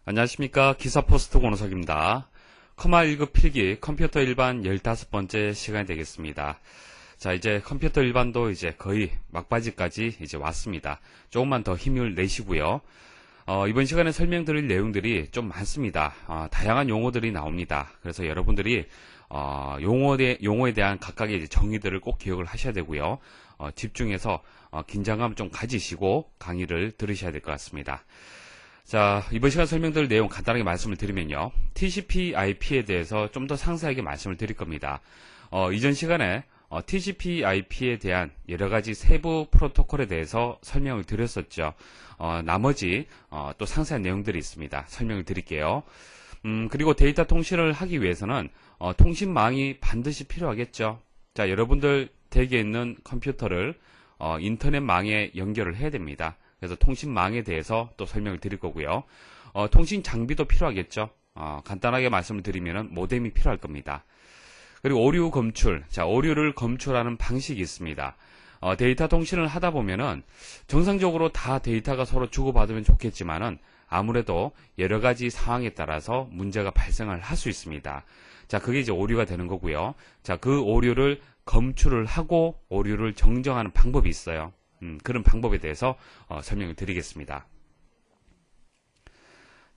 안녕하십니까. 기사포스트 권호석입니다. 커마 1급 필기 컴퓨터 일반 15번째 시간이 되겠습니다. 자, 이제 컴퓨터 일반도 이제 거의 막바지까지 이제 왔습니다. 조금만 더 힘을 내시고요. 이번 시간에 설명드릴 내용들이 좀 많습니다. 다양한 용어들이 나옵니다. 그래서 여러분들이 용어에 대한 각각의 이제 정의들을 꼭 기억을 하셔야 되고요. 집중해서 긴장감 좀 가지시고 강의를 들으셔야 될 것 같습니다. 자, 이번 시간 설명드릴 내용 간단하게 말씀을 드리면요. TCP/IP에 대해서 좀 더 상세하게 말씀을 드릴 겁니다. 이전 시간에 TCP/IP에 대한 여러가지 세부 프로토콜에 대해서 설명을 드렸었죠. 나머지 또 상세한 내용들이 있습니다. 설명을 드릴게요. 그리고 데이터 통신을 하기 위해서는 통신망이 반드시 필요하겠죠. 자, 여러분들 댁에 있는 컴퓨터를 인터넷망에 연결을 해야 됩니다. 그래서 통신망에 대해서 또 설명을 드릴 거고요. 통신 장비도 필요하겠죠. 간단하게 말씀을 드리면 모뎀이 필요할 겁니다. 그리고 오류 검출, 자, 오류를 검출하는 방식이 있습니다. 데이터 통신을 하다 보면은 정상적으로 다 데이터가 서로 주고받으면 좋겠지만은 아무래도 여러 가지 상황에 따라서 문제가 발생을 할 수 있습니다. 자, 그게 이제 오류가 되는 거고요. 자, 그 오류를 검출을 하고 오류를 정정하는 방법이 있어요. 그런 방법에 대해서 설명을 드리겠습니다.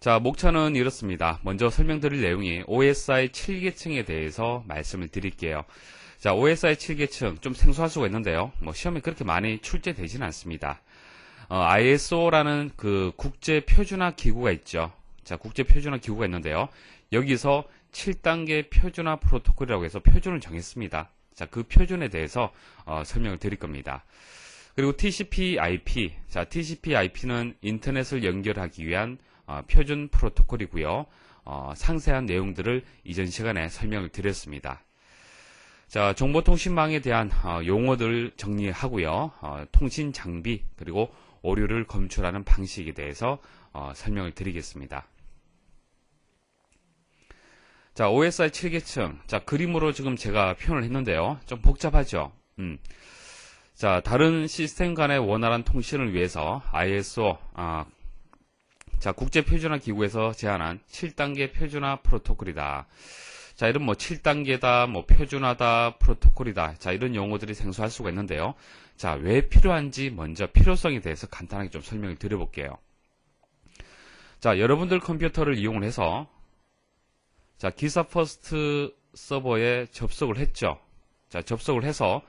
자, 목차는 이렇습니다. 먼저 설명드릴 내용이 OSI 7계층에 대해서 말씀을 드릴게요. 자, OSI 7계층 좀 생소할 수가 있는데요. 시험에 그렇게 많이 출제되지는 않습니다. ISO라는 그 국제 표준화 기구가 있죠. 자, 국제 표준화 기구가 있는데요. 여기서 7단계 표준화 프로토콜이라고 해서 표준을 정했습니다. 자, 그 표준에 대해서 설명을 드릴 겁니다. 그리고 TCP/IP, 자, TCP/IP는 인터넷을 연결하기 위한 표준 프로토콜이고요. 상세한 내용들을 이전 시간에 설명을 드렸습니다. 자, 정보통신망에 대한 용어들을 정리하고요. 통신 장비 그리고 오류를 검출하는 방식에 대해서 설명을 드리겠습니다. 자, OSI 7계층, 자, 그림으로 지금 제가 표현을 했는데요. 좀 복잡하죠. 자, 다른 시스템 간의 원활한 통신을 위해서 ISO, 자, 국제표준화 기구에서 제안한 7단계 표준화 프로토콜이다. 자, 이런 7단계다, 표준화다, 프로토콜이다. 자, 이런 용어들이 생소할 수가 있는데요. 자, 왜 필요한지 먼저 필요성에 대해서 간단하게 좀 설명을 드려볼게요. 자, 여러분들 컴퓨터를 이용을 해서, 자, 기사퍼스트 서버에 접속을 했죠. 자, 접속을 해서,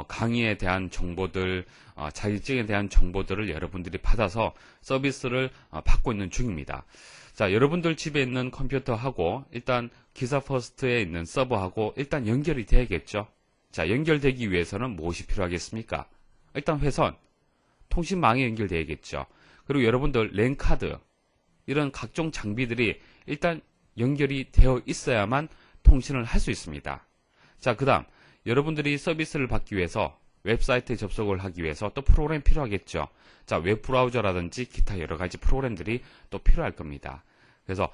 강의에 대한 정보들, 자격증에 대한 정보들을 여러분들이 받아서 서비스를 받고 있는 중입니다. 자, 여러분들 집에 있는 컴퓨터하고 일단 기사퍼스트에 있는 서버하고 일단 연결이 돼야겠죠. 자, 연결되기 위해서는 무엇이 필요하겠습니까? 일단 회선, 통신망에 연결돼야겠죠. 그리고 여러분들 랜카드, 이런 각종 장비들이 일단 연결이 되어 있어야만 통신을 할 수 있습니다. 자, 그 다음 여러분들이 서비스를 받기 위해서 웹사이트에 접속을 하기 위해서 또 프로그램 필요하겠죠. 자, 웹브라우저라든지 기타 여러가지 프로그램들이 또 필요할 겁니다. 그래서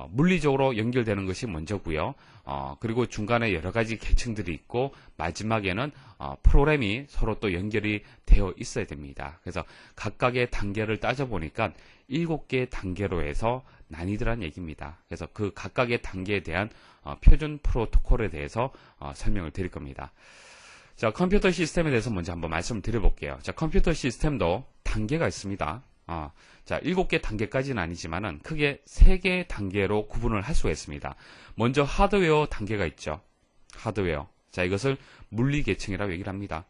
물리적으로 연결되는 것이 먼저고요. 그리고 중간에 여러가지 계층들이 있고 마지막에는 프로그램이 서로 또 연결이 되어 있어야 됩니다. 그래서 각각의 단계를 따져보니까 7개의 단계로 해서 나뉘더란 얘기입니다. 그래서 그 각각의 단계에 대한 표준 프로토콜에 대해서 설명을 드릴 겁니다. 자, 컴퓨터 시스템에 대해서 먼저 한번 말씀을 드려볼게요. 자, 컴퓨터 시스템도 단계가 있습니다. 자, 7개 단계까지는 아니지만은 크게 3개의 단계로 구분을 할 수가 있습니다. 먼저 하드웨어 단계가 있죠. 하드웨어. 자, 이것을 물리 계층이라고 얘기를 합니다.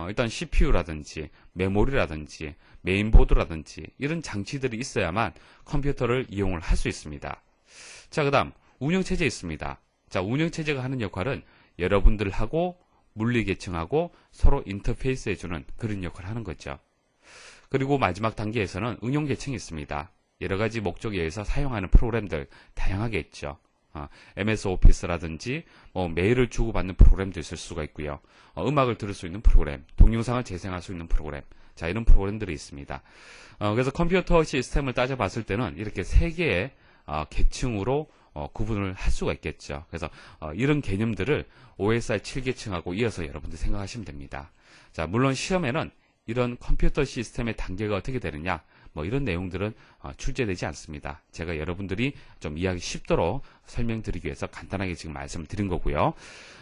일단 CPU라든지 메모리라든지 메인보드라든지 이런 장치들이 있어야만 컴퓨터를 이용을 할 수 있습니다. 자, 그 다음 운영체제 있습니다. 자, 운영체제가 하는 역할은 여러분들하고 물리 계층하고 서로 인터페이스 해주는 그런 역할을 하는 거죠. 그리고 마지막 단계에서는 응용 계층이 있습니다. 여러가지 목적에 의해서 사용하는 프로그램들 다양하게 있죠. MS 오피스라든지 메일을 주고받는 프로그램도 있을 수가 있고요. 음악을 들을 수 있는 프로그램, 동영상을 재생할 수 있는 프로그램, 자, 이런 프로그램들이 있습니다. 그래서 컴퓨터 시스템을 따져봤을 때는 이렇게 3개의 계층으로 구분을 할 수가 있겠죠. 그래서 이런 개념들을 OSI 7계층하고 이어서 여러분들 생각하시면 됩니다. 자, 물론 시험에는 이런 컴퓨터 시스템의 단계가 어떻게 되느냐, 뭐 이런 내용들은 출제되지 않습니다. 제가 여러분들이 좀 이해하기 쉽도록 설명드리기 위해서 간단하게 지금 말씀을 드린 거고요.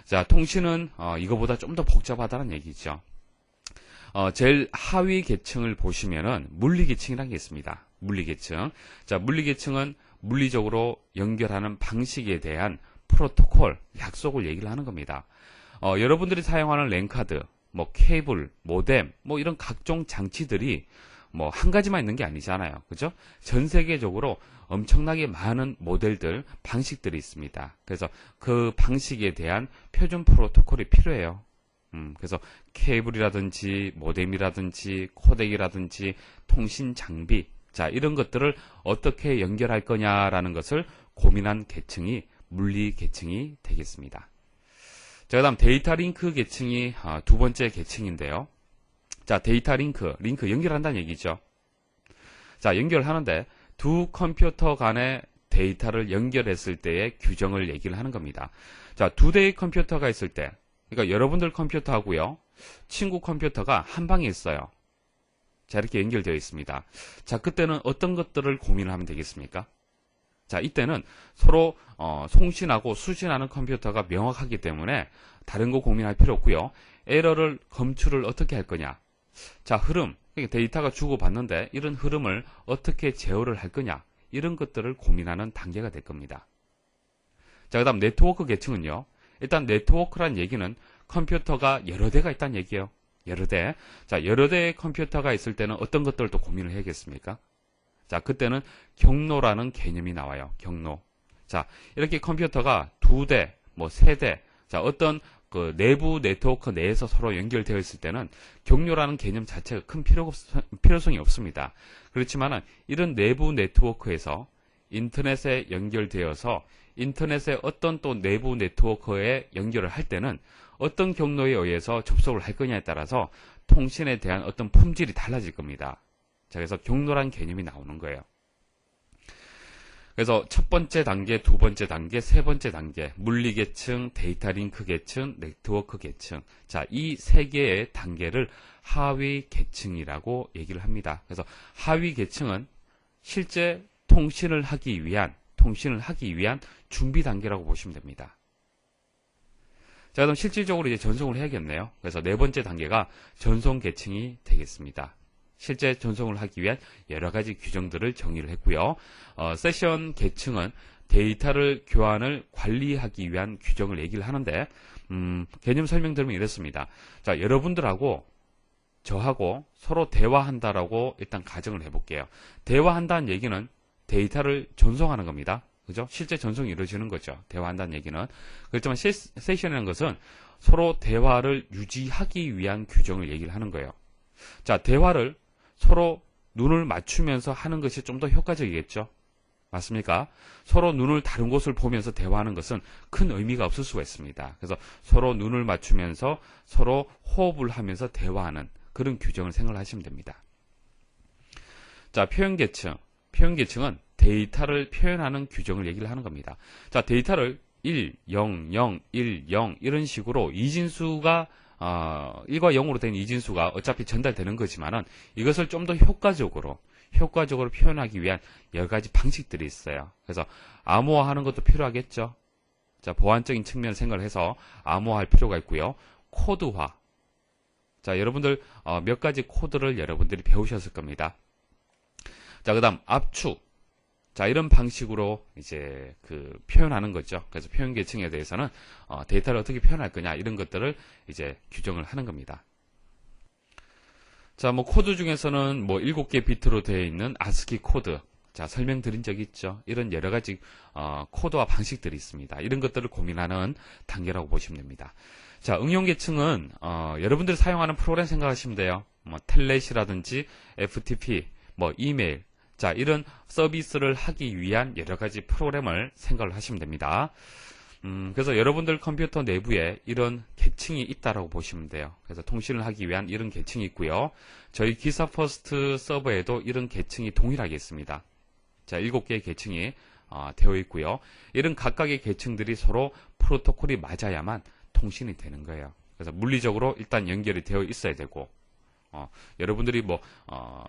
자, 통신은 이거보다 좀 더 복잡하다는 얘기죠. 제일 하위 계층을 보시면은 물리계층이라는 게 있습니다. 물리계층. 자, 물리계층은 물리적으로 연결하는 방식에 대한 프로토콜, 약속을 얘기를 하는 겁니다. 여러분들이 사용하는 랜카드, 뭐 케이블, 모뎀, 뭐 이런 각종 장치들이 뭐 한 가지만 있는 게 아니잖아요. 그죠? 전 세계적으로 엄청나게 많은 모델들, 방식들이 있습니다. 그래서 그 방식에 대한 표준 프로토콜이 필요해요. 그래서 케이블이라든지 모뎀이라든지 코덱이라든지 통신 장비, 자, 이런 것들을 어떻게 연결할 거냐라는 것을 고민한 계층이 물리 계층이 되겠습니다. 자, 그 다음 데이터 링크 계층이 두 번째 계층인데요. 자, 데이터 링크 연결한다는 얘기죠. 자, 연결하는데 두 컴퓨터 간의 데이터를 연결했을 때의 규정을 얘기를 하는 겁니다. 자, 두 대의 컴퓨터가 있을 때, 그러니까 여러분들 컴퓨터하고요, 친구 컴퓨터가 한 방에 있어요. 자, 이렇게 연결되어 있습니다. 자, 그때는 어떤 것들을 고민을 하면 되겠습니까? 자, 이때는 서로 송신하고 수신하는 컴퓨터가 명확하기 때문에 다른 거 고민할 필요 없고요. 에러를 검출을 어떻게 할 거냐. 자, 흐름, 그러니까 데이터가 주고받는데 이런 흐름을 어떻게 제어를 할 거냐. 이런 것들을 고민하는 단계가 될 겁니다. 자, 그 다음 네트워크 계층은요. 일단 네트워크란 얘기는 컴퓨터가 여러 대가 있다는 얘기예요. 여러 대. 자, 여러 대의 컴퓨터가 있을 때는 어떤 것들을 또 고민을 해야겠습니까? 자, 그때는 경로라는 개념이 나와요. 경로. 자, 이렇게 컴퓨터가 두 대, 뭐 세 대, 자, 어떤 그 내부 네트워크 내에서 서로 연결되어 있을 때는 경로라는 개념 자체가 큰 필요성이 없습니다. 그렇지만은 이런 내부 네트워크에서 인터넷에 연결되어서 인터넷의 어떤 또 내부 네트워크에 연결을 할 때는 어떤 경로에 의해서 접속을 할 거냐에 따라서 통신에 대한 어떤 품질이 달라질 겁니다. 자, 그래서 경로란 개념이 나오는 거예요. 그래서 첫 번째 단계, 두 번째 단계, 세 번째 단계, 물리 계층, 데이터 링크 계층, 네트워크 계층. 자, 이 세 개의 단계를 하위 계층이라고 얘기를 합니다. 그래서 하위 계층은 실제 통신을 하기 위한 준비 단계라고 보시면 됩니다. 자, 그럼 실질적으로 이제 전송을 해야겠네요. 그래서 네 번째 단계가 전송 계층이 되겠습니다. 실제 전송을 하기 위한 여러 가지 규정들을 정의를 했고요. 세션 계층은 데이터를 교환을 관리하기 위한 규정을 얘기를 하는데, 개념 설명드리면 이렇습니다. 자, 여러분들하고 저하고 서로 대화한다라고 일단 가정을 해볼게요. 대화한다는 얘기는 데이터를 전송하는 겁니다. 그죠? 실제 전송이 이루어지는 거죠. 대화한다는 얘기는. 그렇지만 세션이라는 것은 서로 대화를 유지하기 위한 규정을 얘기를 하는 거예요. 자, 대화를 서로 눈을 맞추면서 하는 것이 좀 더 효과적이겠죠? 맞습니까? 서로 눈을 다른 곳을 보면서 대화하는 것은 큰 의미가 없을 수가 있습니다. 그래서 서로 눈을 맞추면서 서로 호흡을 하면서 대화하는 그런 규정을 생각하시면 됩니다. 자, 표현계층. 표현계층은 데이터를 표현하는 규정을 얘기를 하는 겁니다. 자, 데이터를 1, 0, 0, 1, 0 이런 식으로 이진수가 1과 0으로 된 이진수가 어차피 전달되는 거지만은 이것을 좀 더 효과적으로 표현하기 위한 여러 가지 방식들이 있어요. 그래서 암호화하는 것도 필요하겠죠. 자, 보안적인 측면을 생각을 해서 암호화할 필요가 있고요. 코드화. 자, 여러분들 몇 가지 코드를 여러분들이 배우셨을 겁니다. 자, 그다음 압축. 자, 이런 방식으로 이제 표현하는 거죠. 그래서 표현 계층에 대해서는 데이터를 어떻게 표현할 거냐 이런 것들을 이제 규정을 하는 겁니다. 자, 뭐 코드 중에서는 뭐 7개 비트로 되어 있는 아스키 코드. 자, 설명드린 적이 있죠. 이런 여러 가지 코드와 방식들이 있습니다. 이런 것들을 고민하는 단계라고 보시면 됩니다. 자, 응용 계층은 여러분들이 사용하는 프로그램 생각하시면 돼요. 뭐 텔넷이라든지 FTP, 뭐 이메일. 자, 이런 서비스를 하기 위한 여러 가지 프로그램을 생각을 하시면 됩니다. 그래서 여러분들 컴퓨터 내부에 이런 계층이 있다라고 보시면 돼요. 그래서 통신을 하기 위한 이런 계층이 있고요. 저희 기사 퍼스트 서버에도 이런 계층이 동일하게 있습니다. 자, 7개의 계층이 되어 있고요. 이런 각각의 계층들이 서로 프로토콜이 맞아야만 통신이 되는 거예요. 그래서 물리적으로 일단 연결이 되어 있어야 되고, 여러분들이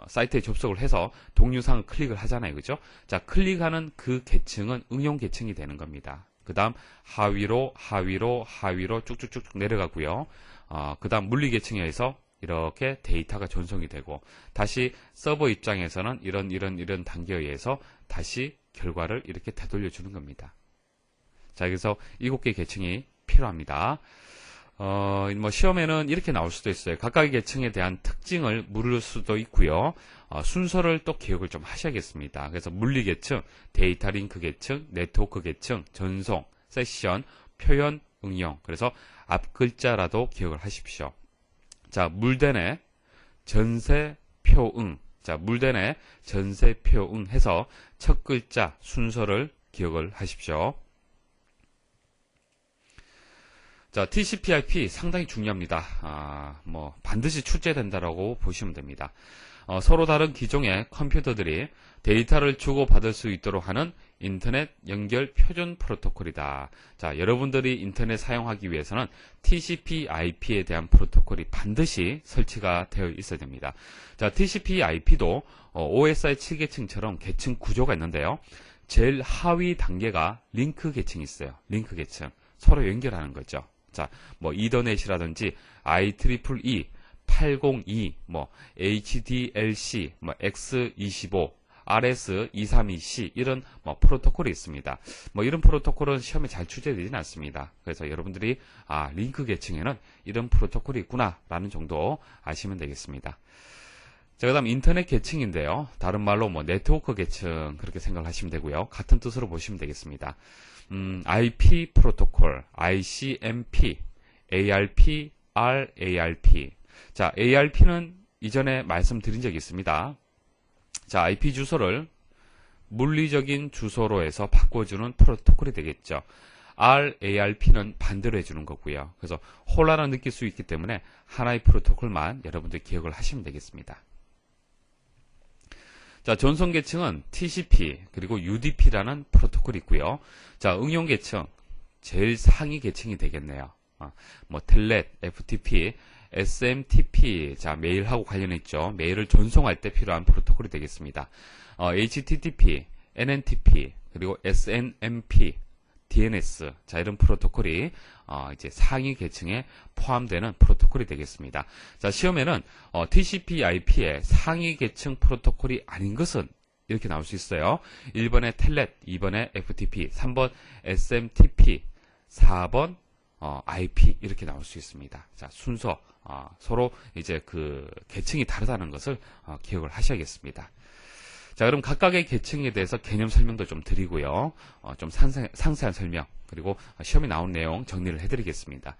사이트에 접속을 해서 동영상을 클릭을 하잖아요. 그죠? 자, 클릭하는 그 계층은 응용 계층이 되는 겁니다. 그 다음 하위로 쭉쭉쭉 내려가고요. 그 다음 물리 계층에 의해서 이렇게 데이터가 전송이 되고, 다시 서버 입장에서는 이런 단계에 의해서 다시 결과를 이렇게 되돌려 주는 겁니다. 자, 그래서 7개 계층이 필요합니다. 시험에는 이렇게 나올 수도 있어요. 각각의 계층에 대한 특징을 물을 수도 있고요. 순서를 또 기억을 좀 하셔야겠습니다. 그래서 물리 계층, 데이터 링크 계층, 네트워크 계층, 전송, 세션, 표현, 응용. 그래서 앞 글자라도 기억을 하십시오. 자, 물대내 전세 표응. 자, 물대내 전세 표응 해서 첫 글자 순서를 기억을 하십시오. 자, TCP/IP 상당히 중요합니다. 반드시 출제된다라고 보시면 됩니다. 서로 다른 기종의 컴퓨터들이 데이터를 주고받을 수 있도록 하는 인터넷 연결 표준 프로토콜이다. 자, 여러분들이 인터넷 사용하기 위해서는 TCP/IP에 대한 프로토콜이 반드시 설치가 되어 있어야 됩니다. 자, TCP/IP도 OSI 7계층처럼 계층 구조가 있는데요. 제일 하위 단계가 링크 계층이 있어요. 링크 계층. 서로 연결하는 거죠. 자, 이더넷이라든지 IEEE 802, HDLC, X25, RS232C 이런 프로토콜이 있습니다. 이런 프로토콜은 시험에 잘 출제되지는 않습니다. 그래서 여러분들이 링크 계층에는 이런 프로토콜이 있구나라는 정도 아시면 되겠습니다. 자, 그다음 인터넷 계층인데요. 다른 말로 네트워크 계층 그렇게 생각하시면 되고요. 같은 뜻으로 보시면 되겠습니다. IP 프로토콜, ICMP, ARP, RARP. 자, ARP는 이전에 말씀드린 적이 있습니다. 자, IP 주소를 물리적인 주소로 해서 바꿔주는 프로토콜이 되겠죠. RARP는 반대로 해주는 거고요. 그래서 혼란을 느낄 수 있기 때문에 하나의 프로토콜만 여러분들 기억을 하시면 되겠습니다. 자, 전송 계층은 TCP 그리고 UDP라는 프로토콜이 있고요. 자, 응용 계층 제일 상위 계층이 되겠네요. 텔넷, FTP, SMTP, 자, 메일하고 관련해 있죠. 메일을 전송할 때 필요한 프로토콜이 되겠습니다. HTTP, NNTP, 그리고 SNMP, DNS, 자, 이런 프로토콜이 이제 상위 계층에 포함되는 프로토콜이 되겠습니다. 자, 시험에는 TCP/IP의 상위 계층 프로토콜이 아닌 것은 이렇게 나올 수 있어요. 1번에 텔넷, 2번에 FTP, 3번 SMTP, 4번 IP 이렇게 나올 수 있습니다. 자, 순서 서로 이제 그 계층이 다르다는 것을 기억을 하셔야겠습니다. 자, 그럼 각각의 계층에 대해서 개념 설명도 좀 드리고요. 좀 상세한 설명, 그리고 시험에 나온 내용 정리를 해드리겠습니다.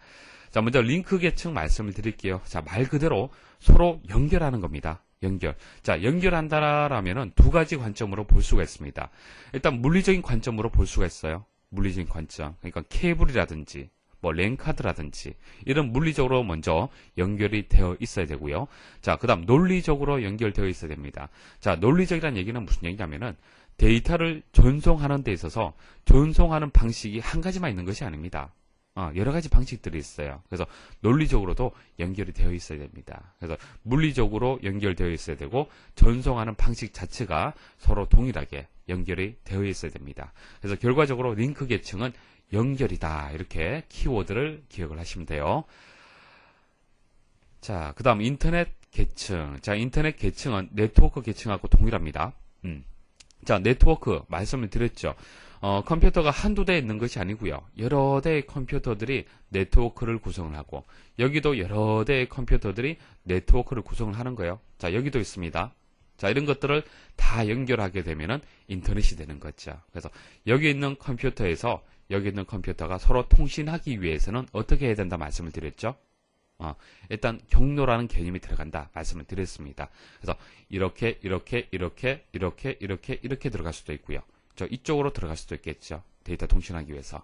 자, 먼저 링크 계층 말씀을 드릴게요. 자, 말 그대로 서로 연결하는 겁니다. 연결. 자, 연결한다라면은 두 가지 관점으로 볼 수가 있습니다. 일단 물리적인 관점으로 볼 수가 있어요. 물리적인 관점. 그러니까 케이블이라든지 랜카드라든지 이런 물리적으로 먼저 연결이 되어 있어야 되고요. 자, 그 다음 논리적으로 연결되어 있어야 됩니다. 자, 논리적이라는 얘기는 무슨 얘기냐면은 데이터를 전송하는 데 있어서 전송하는 방식이 한 가지만 있는 것이 아닙니다. 여러 가지 방식들이 있어요. 그래서 논리적으로도 연결이 되어 있어야 됩니다. 그래서 물리적으로 연결되어 있어야 되고 전송하는 방식 자체가 서로 동일하게 연결이 되어 있어야 됩니다. 그래서 결과적으로 링크 계층은 연결이다. 이렇게 키워드를 기억을 하시면 돼요. 자, 그 다음 인터넷 계층. 자, 인터넷 계층은 네트워크 계층하고 동일합니다. 자, 네트워크 말씀을 드렸죠. 컴퓨터가 한두 대 있는 것이 아니고요. 여러 대의 컴퓨터들이 네트워크를 구성을 하고, 여기도 여러 대의 컴퓨터들이 네트워크를 구성을 하는 거예요. 자, 여기도 있습니다. 자, 이런 것들을 다 연결하게 되면은 인터넷이 되는 거죠. 그래서 여기 있는 컴퓨터에서 여기 있는 컴퓨터가 서로 통신하기 위해서는 어떻게 해야 된다 말씀을 드렸죠. 일단 경로라는 개념이 들어간다 말씀을 드렸습니다. 그래서 이렇게 들어갈 수도 있고요. 저 이쪽으로 들어갈 수도 있겠죠. 데이터 통신하기 위해서.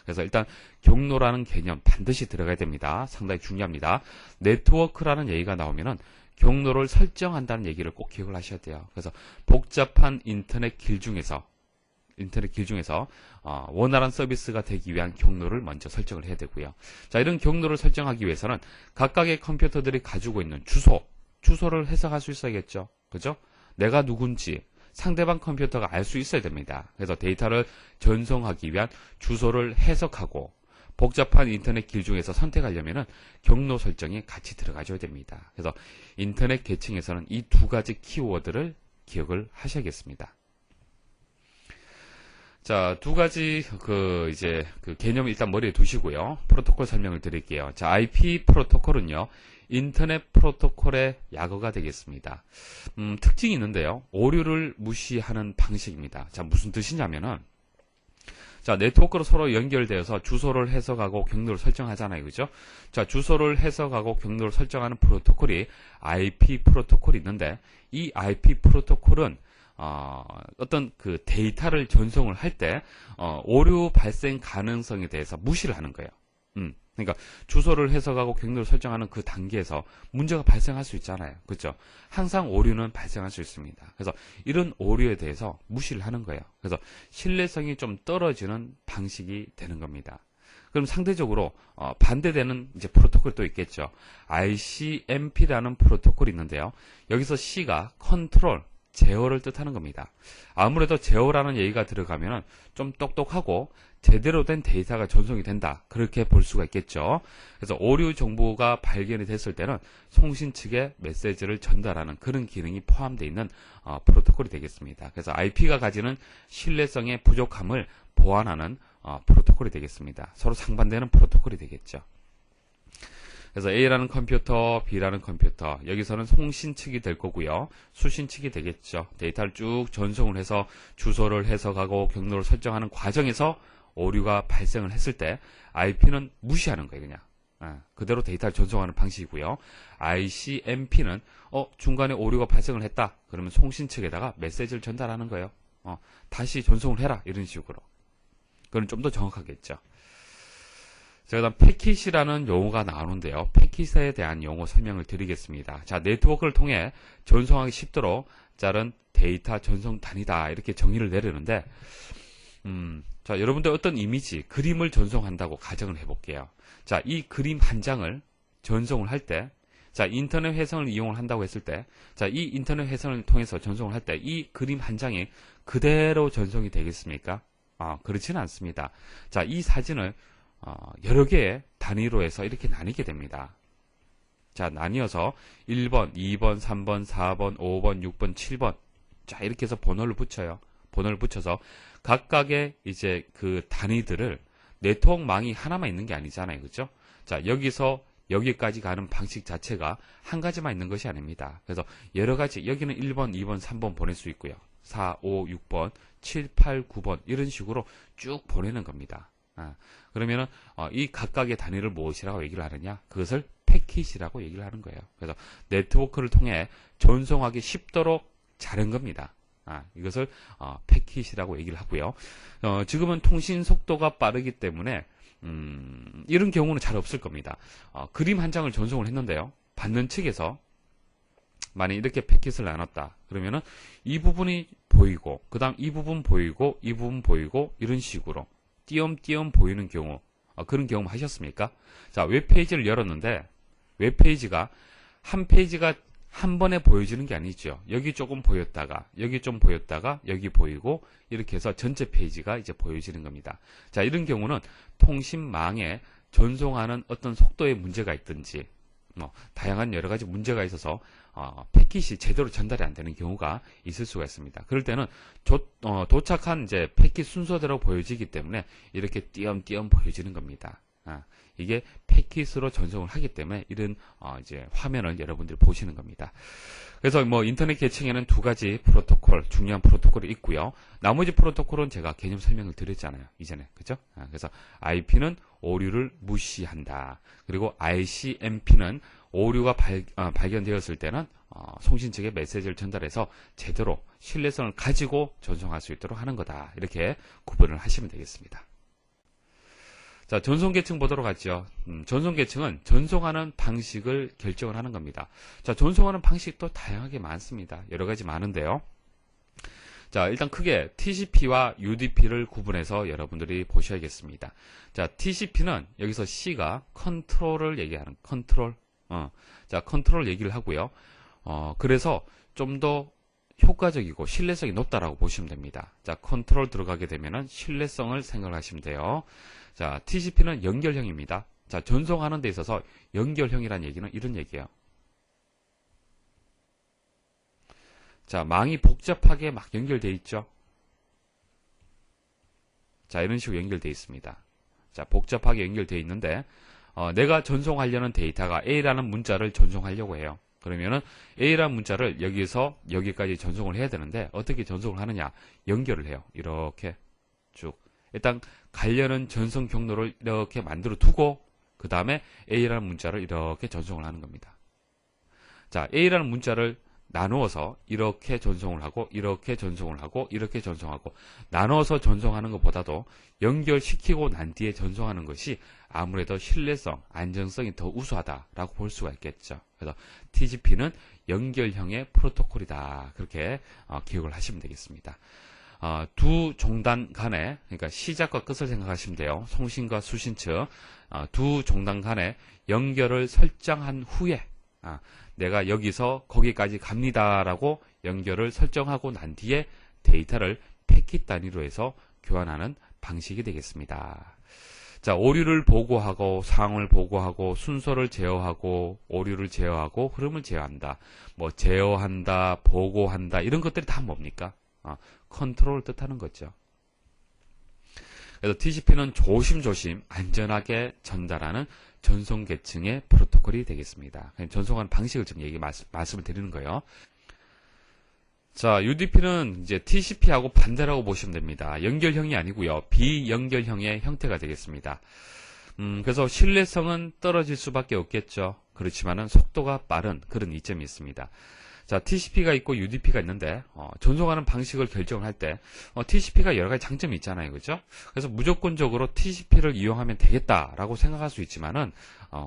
그래서 일단 경로라는 개념 반드시 들어가야 됩니다. 상당히 중요합니다. 네트워크라는 얘기가 나오면은 경로를 설정한다는 얘기를 꼭 기억을 하셔야 돼요. 그래서 복잡한 인터넷 길 중에서 원활한 서비스가 되기 위한 경로를 먼저 설정을 해야 되고요. 자, 이런 경로를 설정하기 위해서는 각각의 컴퓨터들이 가지고 있는 주소, 주소를 해석할 수 있어야겠죠. 그죠? 내가 누군지 상대방 컴퓨터가 알 수 있어야 됩니다. 그래서 데이터를 전송하기 위한 주소를 해석하고 복잡한 인터넷 길 중에서 선택하려면 경로 설정이 같이 들어가줘야 됩니다. 그래서 인터넷 계층에서는 이 두 가지 키워드를 기억을 하셔야겠습니다. 자, 두 가지 그 개념을 일단 머리에 두시고요. 프로토콜 설명을 드릴게요. 자, IP 프로토콜은요, 인터넷 프로토콜의 약어가 되겠습니다. 특징이 있는데요. 오류를 무시하는 방식입니다. 자, 무슨 뜻이냐면은, 자, 네트워크로 서로 연결되어서 주소를 해석하고 경로를 설정하잖아요. 그죠? 자, 주소를 해석하고 경로를 설정하는 프로토콜이 IP 프로토콜이 있는데, 이 IP 프로토콜은 어떤 그 데이터를 전송을 할 때, 오류 발생 가능성에 대해서 무시를 하는 거예요. 그러니까 주소를 해석하고 경로를 설정하는 그 단계에서 문제가 발생할 수 있잖아요. 그렇죠? 항상 오류는 발생할 수 있습니다. 그래서 이런 오류에 대해서 무시를 하는 거예요. 그래서 신뢰성이 좀 떨어지는 방식이 되는 겁니다. 그럼 상대적으로 반대되는 이제 프로토콜이 또 있겠죠. ICMP라는 프로토콜이 있는데요. 여기서 C가 컨트롤, 제어를 뜻하는 겁니다. 아무래도 제어라는 얘기가 들어가면 좀 똑똑하고 제대로 된 데이터가 전송이 된다, 그렇게 볼 수가 있겠죠. 그래서 오류 정보가 발견이 됐을 때는 송신 측에 메시지를 전달하는 그런 기능이 포함되어 있는 프로토콜이 되겠습니다. 그래서 IP가 가지는 신뢰성의 부족함을 보완하는 프로토콜이 되겠습니다. 서로 상반되는 프로토콜이 되겠죠. 그래서 A라는 컴퓨터, B라는 컴퓨터, 여기서는 송신 측이 될 거고요. 수신 측이 되겠죠. 데이터를 쭉 전송을 해서 주소를 해석하고 경로를 설정하는 과정에서 오류가 발생을 했을 때 IP는 무시하는 거예요. 그냥 그대로 데이터를 전송하는 방식이고요. ICMP는 중간에 오류가 발생을 했다, 그러면 송신 측에다가 메시지를 전달하는 거예요. 다시 전송을 해라, 이런 식으로. 그건 좀 더 정확하겠죠. 자, 그다음 패킷이라는 용어가 나오는데요. 패킷에 대한 용어 설명을 드리겠습니다. 자, 네트워크를 통해 전송하기 쉽도록 자른 데이터 전송 단위다, 이렇게 정의를 내리는데, 자, 여러분들 어떤 이미지, 그림을 전송한다고 가정을 해볼게요. 자, 이 그림 한 장을 전송을 할 때, 자, 인터넷 회선을 이용을 한다고 했을 때, 자, 이 인터넷 회선을 통해서 전송을 할 때 이 그림 한 장이 그대로 전송이 되겠습니까? 그렇지는 않습니다. 자, 이 사진을 여러 개의 단위로 해서 이렇게 나뉘게 됩니다. 자, 나뉘어서 1번, 2번, 3번, 4번, 5번, 6번, 7번. 자, 이렇게 해서 번호를 붙여요. 번호를 붙여서 각각의 이제 그 단위들을, 네트워크망이 하나만 있는 게 아니잖아요. 그죠? 자, 여기서 여기까지 가는 방식 자체가 한 가지만 있는 것이 아닙니다. 그래서 여러 가지, 여기는 1번, 2번, 3번 보낼 수 있고요. 4, 5, 6번, 7, 8, 9번 이런 식으로 쭉 보내는 겁니다. 그러면은 이 각각의 단위를 무엇이라고 얘기를 하느냐? 그것을 패킷이라고 얘기를 하는 거예요. 그래서 네트워크를 통해 전송하기 쉽도록 자른 겁니다. 이것을 패킷이라고 얘기를 하고요. 지금은 통신 속도가 빠르기 때문에 이런 경우는 잘 없을 겁니다. 그림 한 장을 전송을 했는데요. 받는 측에서 만약 이렇게 패킷을 나눴다, 그러면은 이 부분이 보이고, 그 다음 이 부분 보이고, 이 부분 보이고, 이런 식으로 띄엄띄엄 보이는 경우, 그런 경험 하셨습니까? 자, 웹페이지를 열었는데 웹페이지가 한 페이지가 한 번에 보여지는 게 아니죠. 여기 조금 보였다가 여기 좀 보였다가 여기 보이고, 이렇게 해서 전체 페이지가 이제 보여지는 겁니다. 자, 이런 경우는 통신망에 전송하는 어떤 속도에 문제가 있든지 다양한 여러 가지 문제가 있어서 패킷이 제대로 전달이 안 되는 경우가 있을 수가 있습니다. 그럴 때는 도착한 이제 패킷 순서대로 보여지기 때문에 이렇게 띄엄띄엄 보여지는 겁니다. 이게 패킷으로 전송을 하기 때문에 이런 이제 화면을 여러분들이 보시는 겁니다. 그래서 인터넷 계층에는 두 가지 프로토콜, 중요한 프로토콜이 있고요. 나머지 프로토콜은 제가 개념 설명을 드렸잖아요, 이전에. 그죠? 그래서 IP는 오류를 무시한다. 그리고 ICMP는 오류가 발견되었을 때는 송신 측에 메시지를 전달해서 제대로 신뢰성을 가지고 전송할 수 있도록 하는 거다. 이렇게 구분을 하시면 되겠습니다. 자, 전송 계층 보도록 하죠. 전송 계층은 전송하는 방식을 결정을 하는 겁니다. 자, 전송하는 방식도 다양하게 많습니다. 여러 가지 많은데요. 자, 일단 크게 TCP와 UDP를 구분해서 여러분들이 보셔야겠습니다. 자, TCP는 여기서 C가 컨트롤을 얘기하는 컨트롤. 자, 컨트롤 얘기를 하고요. 그래서 좀 더 효과적이고 신뢰성이 높다라고 보시면 됩니다. 자, 컨트롤 들어가게 되면은 신뢰성을 생각하시면 돼요. 자, TCP는 연결형입니다. 자, 전송하는 데 있어서 연결형이라는 얘기는 이런 얘기예요. 자, 망이 복잡하게 막 연결되어 있죠. 자, 이런 식으로 연결되어 있습니다. 자, 복잡하게 연결되어 있는데 내가 전송하려는 데이터가 A라는 문자를 전송하려고 해요. 그러면은 A라는 문자를 여기서 여기까지 전송을 해야 되는데 어떻게 전송을 하느냐? 연결을 해요. 이렇게 쭉. 일단 가려는 전송 경로를 이렇게 만들어 두고 그 다음에 A라는 문자를 이렇게 전송을 하는 겁니다. 자, A라는 문자를 나누어서 이렇게 전송을 하고 이렇게 전송을 하고 이렇게 전송하고 나눠서 전송하는 것보다도 연결시키고 난 뒤에 전송하는 것이 아무래도 신뢰성, 안전성이 더 우수하다라고 볼 수가 있겠죠. 그래서 TCP는 연결형의 프로토콜이다. 그렇게 기억을 하시면 되겠습니다. 두 종단 간에, 그러니까 시작과 끝을 생각하시면 돼요. 송신과 수신 측 두 종단 간에 연결을 설정한 후에 내가 여기서 거기까지 갑니다라고 연결을 설정하고 난 뒤에 데이터를 패킷 단위로 해서 교환하는 방식이 되겠습니다. 자, 오류를 보고하고 상황을 보고하고 순서를 제어하고 오류를 제어하고 흐름을 제어한다. 뭐 제어한다, 보고한다 이런 것들이 다 뭡니까? 컨트롤을 뜻하는 거죠. 그래서 TCP는 조심조심 안전하게 전달하는 전송 계층의 프로토콜이 되겠습니다. 전송하는 방식을 좀 말씀을 드리는 거예요. 자, UDP는 이제 TCP하고 반대라고 보시면 됩니다. 연결형이 아니고요. 비연결형의 형태가 되겠습니다. 그래서 신뢰성은 떨어질 수밖에 없겠죠. 그렇지만은 속도가 빠른 그런 이점이 있습니다. 자, TCP가 있고 UDP가 있는데 전송하는 방식을 결정을 할 때 TCP가 여러 가지 장점이 있잖아요, 그죠? 그래서 무조건적으로 TCP를 이용하면 되겠다라고 생각할 수 있지만은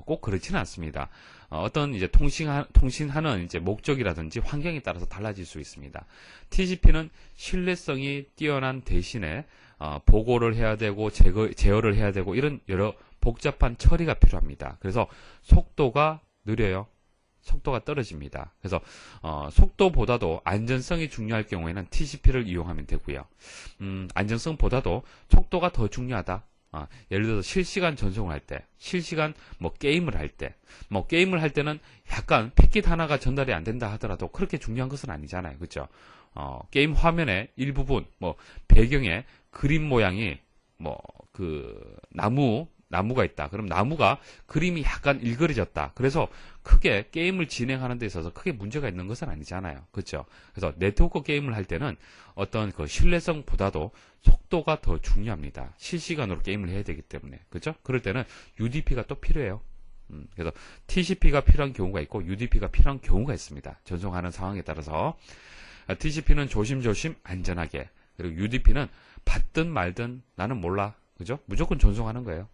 꼭 그렇지는 않습니다. 어떤 이제 통신하는 이제 목적이라든지 환경에 따라서 달라질 수 있습니다. TCP는 신뢰성이 뛰어난 대신에 보고를 해야 되고 제어를 해야 되고 이런 여러 복잡한 처리가 필요합니다. 그래서 속도가 느려요. 속도가 떨어집니다. 그래서 속도보다도 안전성이 중요할 경우에는 TCP를 이용하면 되고요. 안전성보다도 속도가 더 중요하다. 예를 들어서 실시간 전송을 할 때, 실시간 뭐 게임을 할 때, 뭐 게임을 할 때는 약간 패킷 하나가 전달이 안 된다 하더라도 그렇게 중요한 것은 아니잖아요, 그렇죠? 게임 화면의 일부분, 뭐 배경에 그림 모양이 뭐 그 나무가 있다. 그럼 나무가 그림이 약간 일그러졌다. 그래서 크게 게임을 진행하는 데 있어서 크게 문제가 있는 것은 아니잖아요. 그렇죠? 그래서 네트워크 게임을 할 때는 어떤 그 신뢰성보다도 속도가 더 중요합니다. 실시간으로 게임을 해야 되기 때문에. 그렇죠? 그럴 때는 UDP가 또 필요해요. 그래서 TCP가 필요한 경우가 있고 UDP가 필요한 경우가 있습니다. 전송하는 상황에 따라서. TCP는 조심조심 안전하게, 그리고 UDP는 받든 말든 나는 몰라. 그죠? 무조건 전송하는 거예요.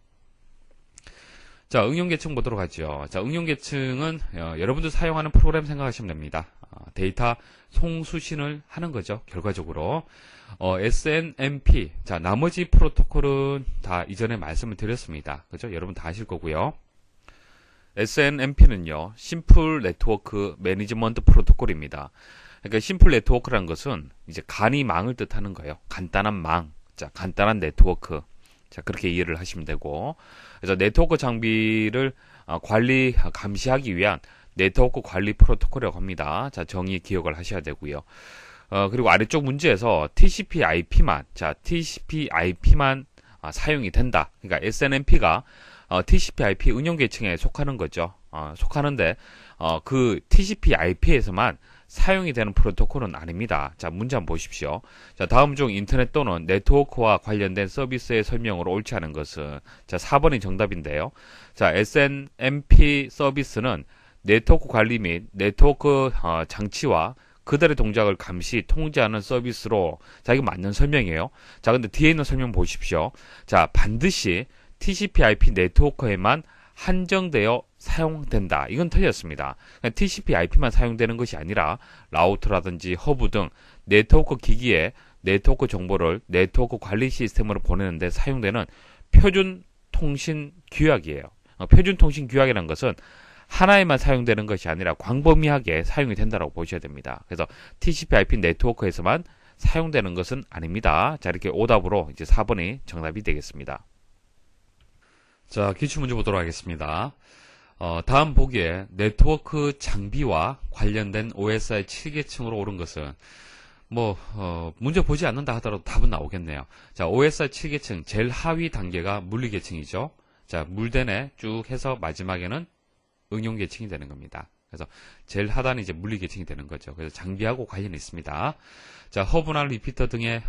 자, 응용 계층 보도록 하죠. 자, 응용 계층은 여러분들 사용하는 프로그램 생각하시면 됩니다. 데이터 송수신을 하는 거죠. 결과적으로 SNMP. 자, 나머지 프로토콜은 다 이전에 말씀을 드렸습니다. 그죠? 여러분 다 아실 거고요. SNMP는요, 심플 네트워크 매니지먼트 프로토콜입니다. 그러니까 심플 네트워크라는 것은 이제 간이 망을 뜻하는 거예요. 간단한 망. 자, 간단한 네트워크. 자, 그렇게 이해를 하시면 되고, 그래서 네트워크 장비를 감시하기 위한 네트워크 관리 프로토콜이라고 합니다. 자, 정의 기억을 하셔야 되고요. 그리고 아래쪽 문제에서 TCP/IP만, 자, TCP/IP만 사용이 된다. 그러니까 SNMP가 TCP/IP 응용 계층에 속하는 거죠. 속하는데 그 TCP/IP에서만 사용이 되는 프로토콜은 아닙니다. 자, 문제 한번 보십시오. 자, 다음 중 인터넷 또는 네트워크와 관련된 서비스의 설명으로 옳지 않은 것은, 자, 4번이 정답인데요. 자, SNMP 서비스는 네트워크 관리 및 네트워크 장치와 그들의 동작을 감시, 통제하는 서비스로, 자, 이거 맞는 설명이에요. 자, 근데 뒤에 있는 설명 보십시오. 자, 반드시 TCP/IP 네트워크에만 한정되어 사용된다. 이건 틀렸습니다. TCP/IP만 사용되는 것이 아니라 라우터라든지 허브 등 네트워크 기기에 네트워크 정보를 네트워크 관리 시스템으로 보내는 데 사용되는 표준 통신 규약이에요. 표준 통신 규약이라는 것은 하나에만 사용되는 것이 아니라 광범위하게 사용이 된다고 보셔야 됩니다. 그래서 TCP/IP 네트워크에서만 사용되는 것은 아닙니다. 자, 이렇게 오답으로 이제 4번이 정답이 되겠습니다. 자, 기출문제 보도록 하겠습니다. 다음 보기에 네트워크 장비와 관련된 OSI 7계층으로 옳은 것은 문제 보지 않는다 하더라도 답은 나오겠네요. 자, OSI 7계층 제일 하위 단계가 물리계층이죠. 자, 물대내 쭉 해서 마지막에는 응용계층이 되는 겁니다. 그래서 제일 하단이 이제 물리계층이 되는 거죠. 그래서 장비하고 관련이 있습니다. 자, 허브나 리피터 등의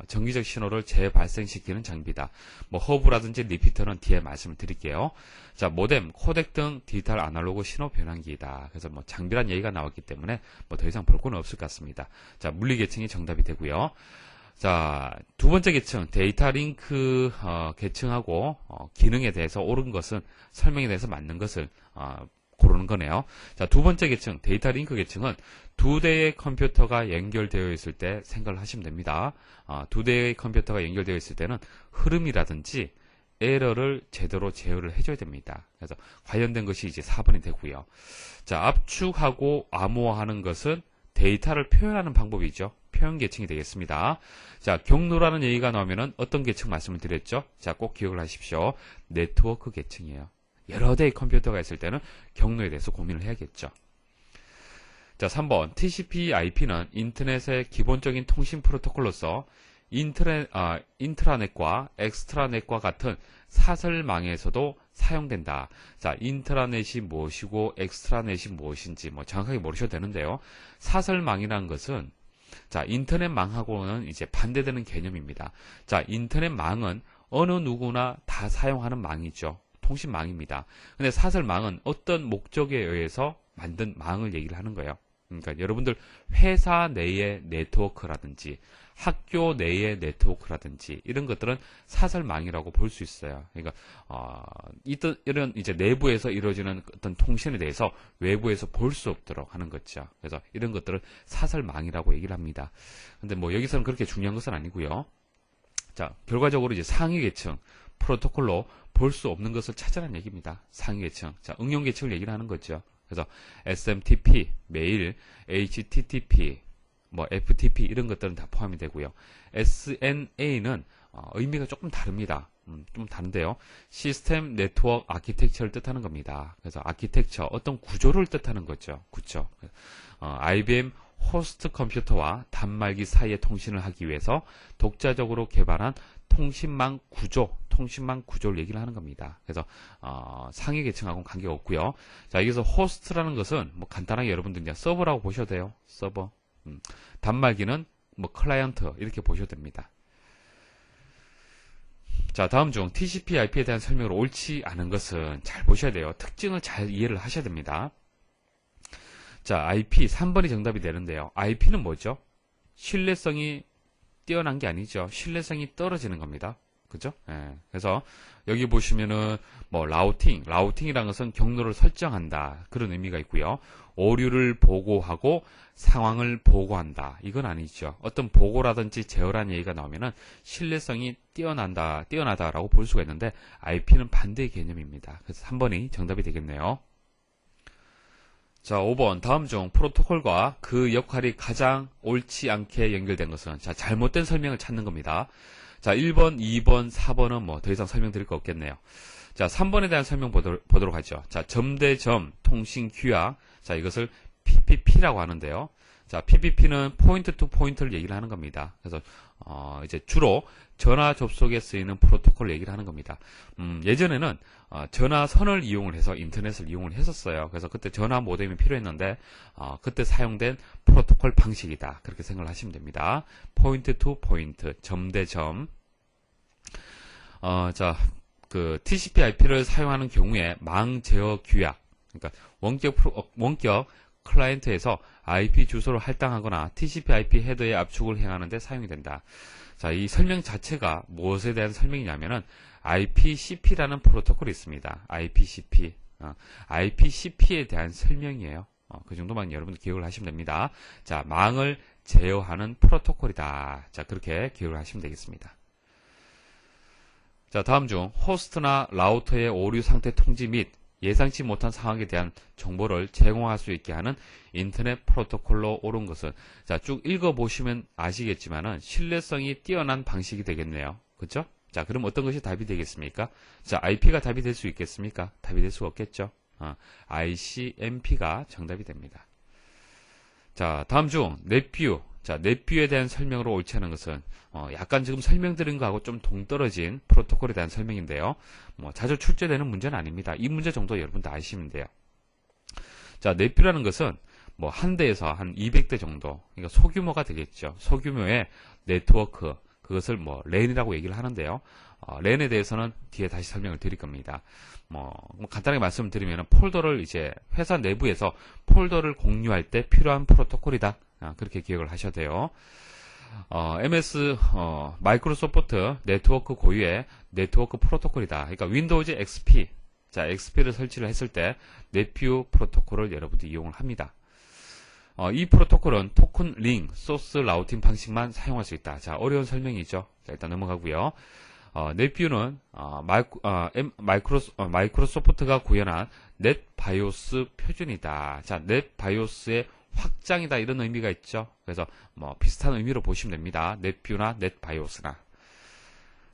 정기적 신호를 재발생시키는 장비다. 허브라든지 리피터는 뒤에 말씀을 드릴게요. 자, 모뎀, 코덱 등 디지털 아날로그 신호 변환기이다. 그래서 장비란 얘기가 나왔기 때문에 더 이상 볼 건 없을 것 같습니다. 자, 물리계층이 정답이 되고요. 자, 두 번째 계층, 데이터 링크 계층하고 기능에 대해서 옳은 것은 설명에 대해서 맞는 것을 고르는 거네요. 자, 두 번째 계층, 데이터 링크 계층은 두 대의 컴퓨터가 연결되어 있을 때 생각을 하시면 됩니다. 두 대의 컴퓨터가 연결되어 있을 때는 흐름이라든지 에러를 제대로 제어를 해줘야 됩니다. 그래서 관련된 것이 이제 4번이 되고요. 자, 압축하고 암호화하는 것은 데이터를 표현하는 방법이죠. 표현 계층이 되겠습니다. 자, 경로라는 얘기가 나오면은 어떤 계층 말씀을 드렸죠? 자, 꼭 기억을 하십시오. 네트워크 계층이에요. 여러 대의 컴퓨터가 있을 때는 경로에 대해서 고민을 해야겠죠. 자, 3번 TCP/IP는 인터넷의 기본적인 통신 프로토콜로서 인트라넷과 엑스트라넷과 같은 사설망에서도 사용된다. 자, 인트라넷이 무엇이고 엑스트라넷이 무엇인지 정확하게 모르셔도 되는데요. 사설망이라는 것은 자, 인터넷망하고는 이제 반대되는 개념입니다. 자, 인터넷망은 어느 누구나 다 사용하는 망이죠. 통신망입니다. 근데 사설망은 어떤 목적에 의해서 만든 망을 얘기를 하는 거예요. 그러니까 여러분들 회사 내의 네트워크라든지 학교 내의 네트워크라든지 이런 것들은 사설망이라고 볼 수 있어요. 그러니까 이런 이제 내부에서 이루어지는 어떤 통신에 대해서 외부에서 볼 수 없도록 하는 거죠. 그래서 이런 것들을 사설망이라고 얘기를 합니다. 근데 여기서는 그렇게 중요한 것은 아니고요. 자, 결과적으로 이제 상위 계층 프로토콜로 볼 수 없는 것을 찾아라는 얘기입니다. 상위 계층. 자, 응용 계층을 얘기를 하는 거죠. 그래서 SMTP, 메일, HTTP, FTP 이런 것들은 다 포함이 되고요. SNA는 의미가 조금 다릅니다. 좀 다른데요. 시스템 네트워크 아키텍처를 뜻하는 겁니다. 그래서 아키텍처, 어떤 구조를 뜻하는 거죠. 구조. IBM 호스트 컴퓨터와 단말기 사이의 통신을 하기 위해서 독자적으로 개발한 통신망 구조를 얘기를 하는 겁니다. 그래서 상위 계층하고는 관계가 없고요. 자, 여기서 호스트라는 것은 간단하게 여러분들 그냥 서버라고 보셔도 돼요. 서버. 단말기는 클라이언트 이렇게 보셔도 됩니다. 자, 다음 중 TCP/IP에 대한 설명으로 옳지 않은 것은 잘 보셔야 돼요. 특징을 잘 이해를 하셔야 됩니다. 자, IP 3번이 정답이 되는데요. IP는 뭐죠? 신뢰성이 뛰어난 게 아니죠. 신뢰성이 떨어지는 겁니다. 그죠? 예. 그래서 여기 보시면은 라우팅이라는 것은 경로를 설정한다. 그런 의미가 있고요. 오류를 보고하고 상황을 보고한다. 이건 아니죠. 어떤 보고라든지 제어라는 얘기가 나오면은 신뢰성이 뛰어나다라고 볼 수가 있는데 IP는 반대의 개념입니다. 그래서 3번이 정답이 되겠네요. 자, 5번 다음 중 프로토콜과 그 역할이 가장 옳지 않게 연결된 것은 자, 잘못된 설명을 찾는 겁니다. 자, 1번, 2번, 4번은 더 이상 설명드릴 거 없겠네요. 자, 3번에 대한 설명 보도록 하죠. 자, 점대점 통신 규약. 자, 이것을 PPP라고 하는데요. 자, PPP는 포인트 투 포인트를 얘기를 하는 겁니다. 그래서 이제 주로 전화 접속에 쓰이는 프로토콜을 얘기를 하는 겁니다. 예전에는 전화선을 이용을 해서 인터넷을 이용을 했었어요. 그래서 그때 전화 모뎀이 필요했는데 그때 사용된 프로토콜 방식이다. 그렇게 생각을 하시면 됩니다. 포인트 투 포인트, 점 대 점. 자, 그 TCP/IP를 사용하는 경우에 망 제어 규약, 그러니까 원격 클라이언트에서 IP 주소를 할당하거나 TCP/IP 헤더의 압축을 행하는 데 사용이 된다. 자, 이 설명 자체가 무엇에 대한 설명이냐면은 IPCP라는 프로토콜이 있습니다. IPCP. IPCP에 대한 설명이에요. 그 정도만 여러분들 기억을 하시면 됩니다. 자, 망을 제어하는 프로토콜이다. 자, 그렇게 기억을 하시면 되겠습니다. 자, 다음 중 호스트나 라우터의 오류 상태 통지 및 예상치 못한 상황에 대한 정보를 제공할 수 있게 하는 인터넷 프로토콜로 옳은 것은, 자, 쭉 읽어보시면 아시겠지만은 신뢰성이 뛰어난 방식이 되겠네요. 그쵸? 자, 그럼 어떤 것이 답이 되겠습니까? 자, IP가 답이 될 수 있겠습니까? 답이 될 수가 없겠죠. ICMP가 정답이 됩니다. 자, 다음 중 넷뷰. 자, 넷뷰에 대한 설명으로 옳지 않은 것은 약간 지금 설명드린 거하고 좀 동떨어진 프로토콜에 대한 설명인데요. 자주 출제되는 문제는 아닙니다. 이 문제 정도 여러분 다 아시면 돼요. 자, 넷뷰라는 것은 한 대에서 한 200대 정도, 그러니까 소규모가 되겠죠. 소규모의 네트워크, 그것을 랜이라고 얘기를 하는데요. 랜에 대해서는 뒤에 다시 설명을 드릴 겁니다. 간단하게 말씀을 드리면 폴더를 이제 회사 내부에서 폴더를 공유할 때 필요한 프로토콜이다. 그렇게 기억을 하셔야 돼요. MS 마이크로소프트 네트워크 고유의 네트워크 프로토콜이다. 그러니까 윈도우즈 XP, 자, XP를 설치를 했을 때 넷뷰 프로토콜을 여러분들이 이용을 합니다. 이 프로토콜은 토큰 링, 소스 라우팅 방식만 사용할 수 있다. 자, 어려운 설명이죠. 자, 일단 넘어가고요. 넷뷰는 마이크로소프트가 구현한 넷바이오스 표준이다. 자, 넷바이오스의 확장이다, 이런 의미가 있죠. 그래서 비슷한 의미로 보시면 됩니다. 넷뷰나 넷바이오스나.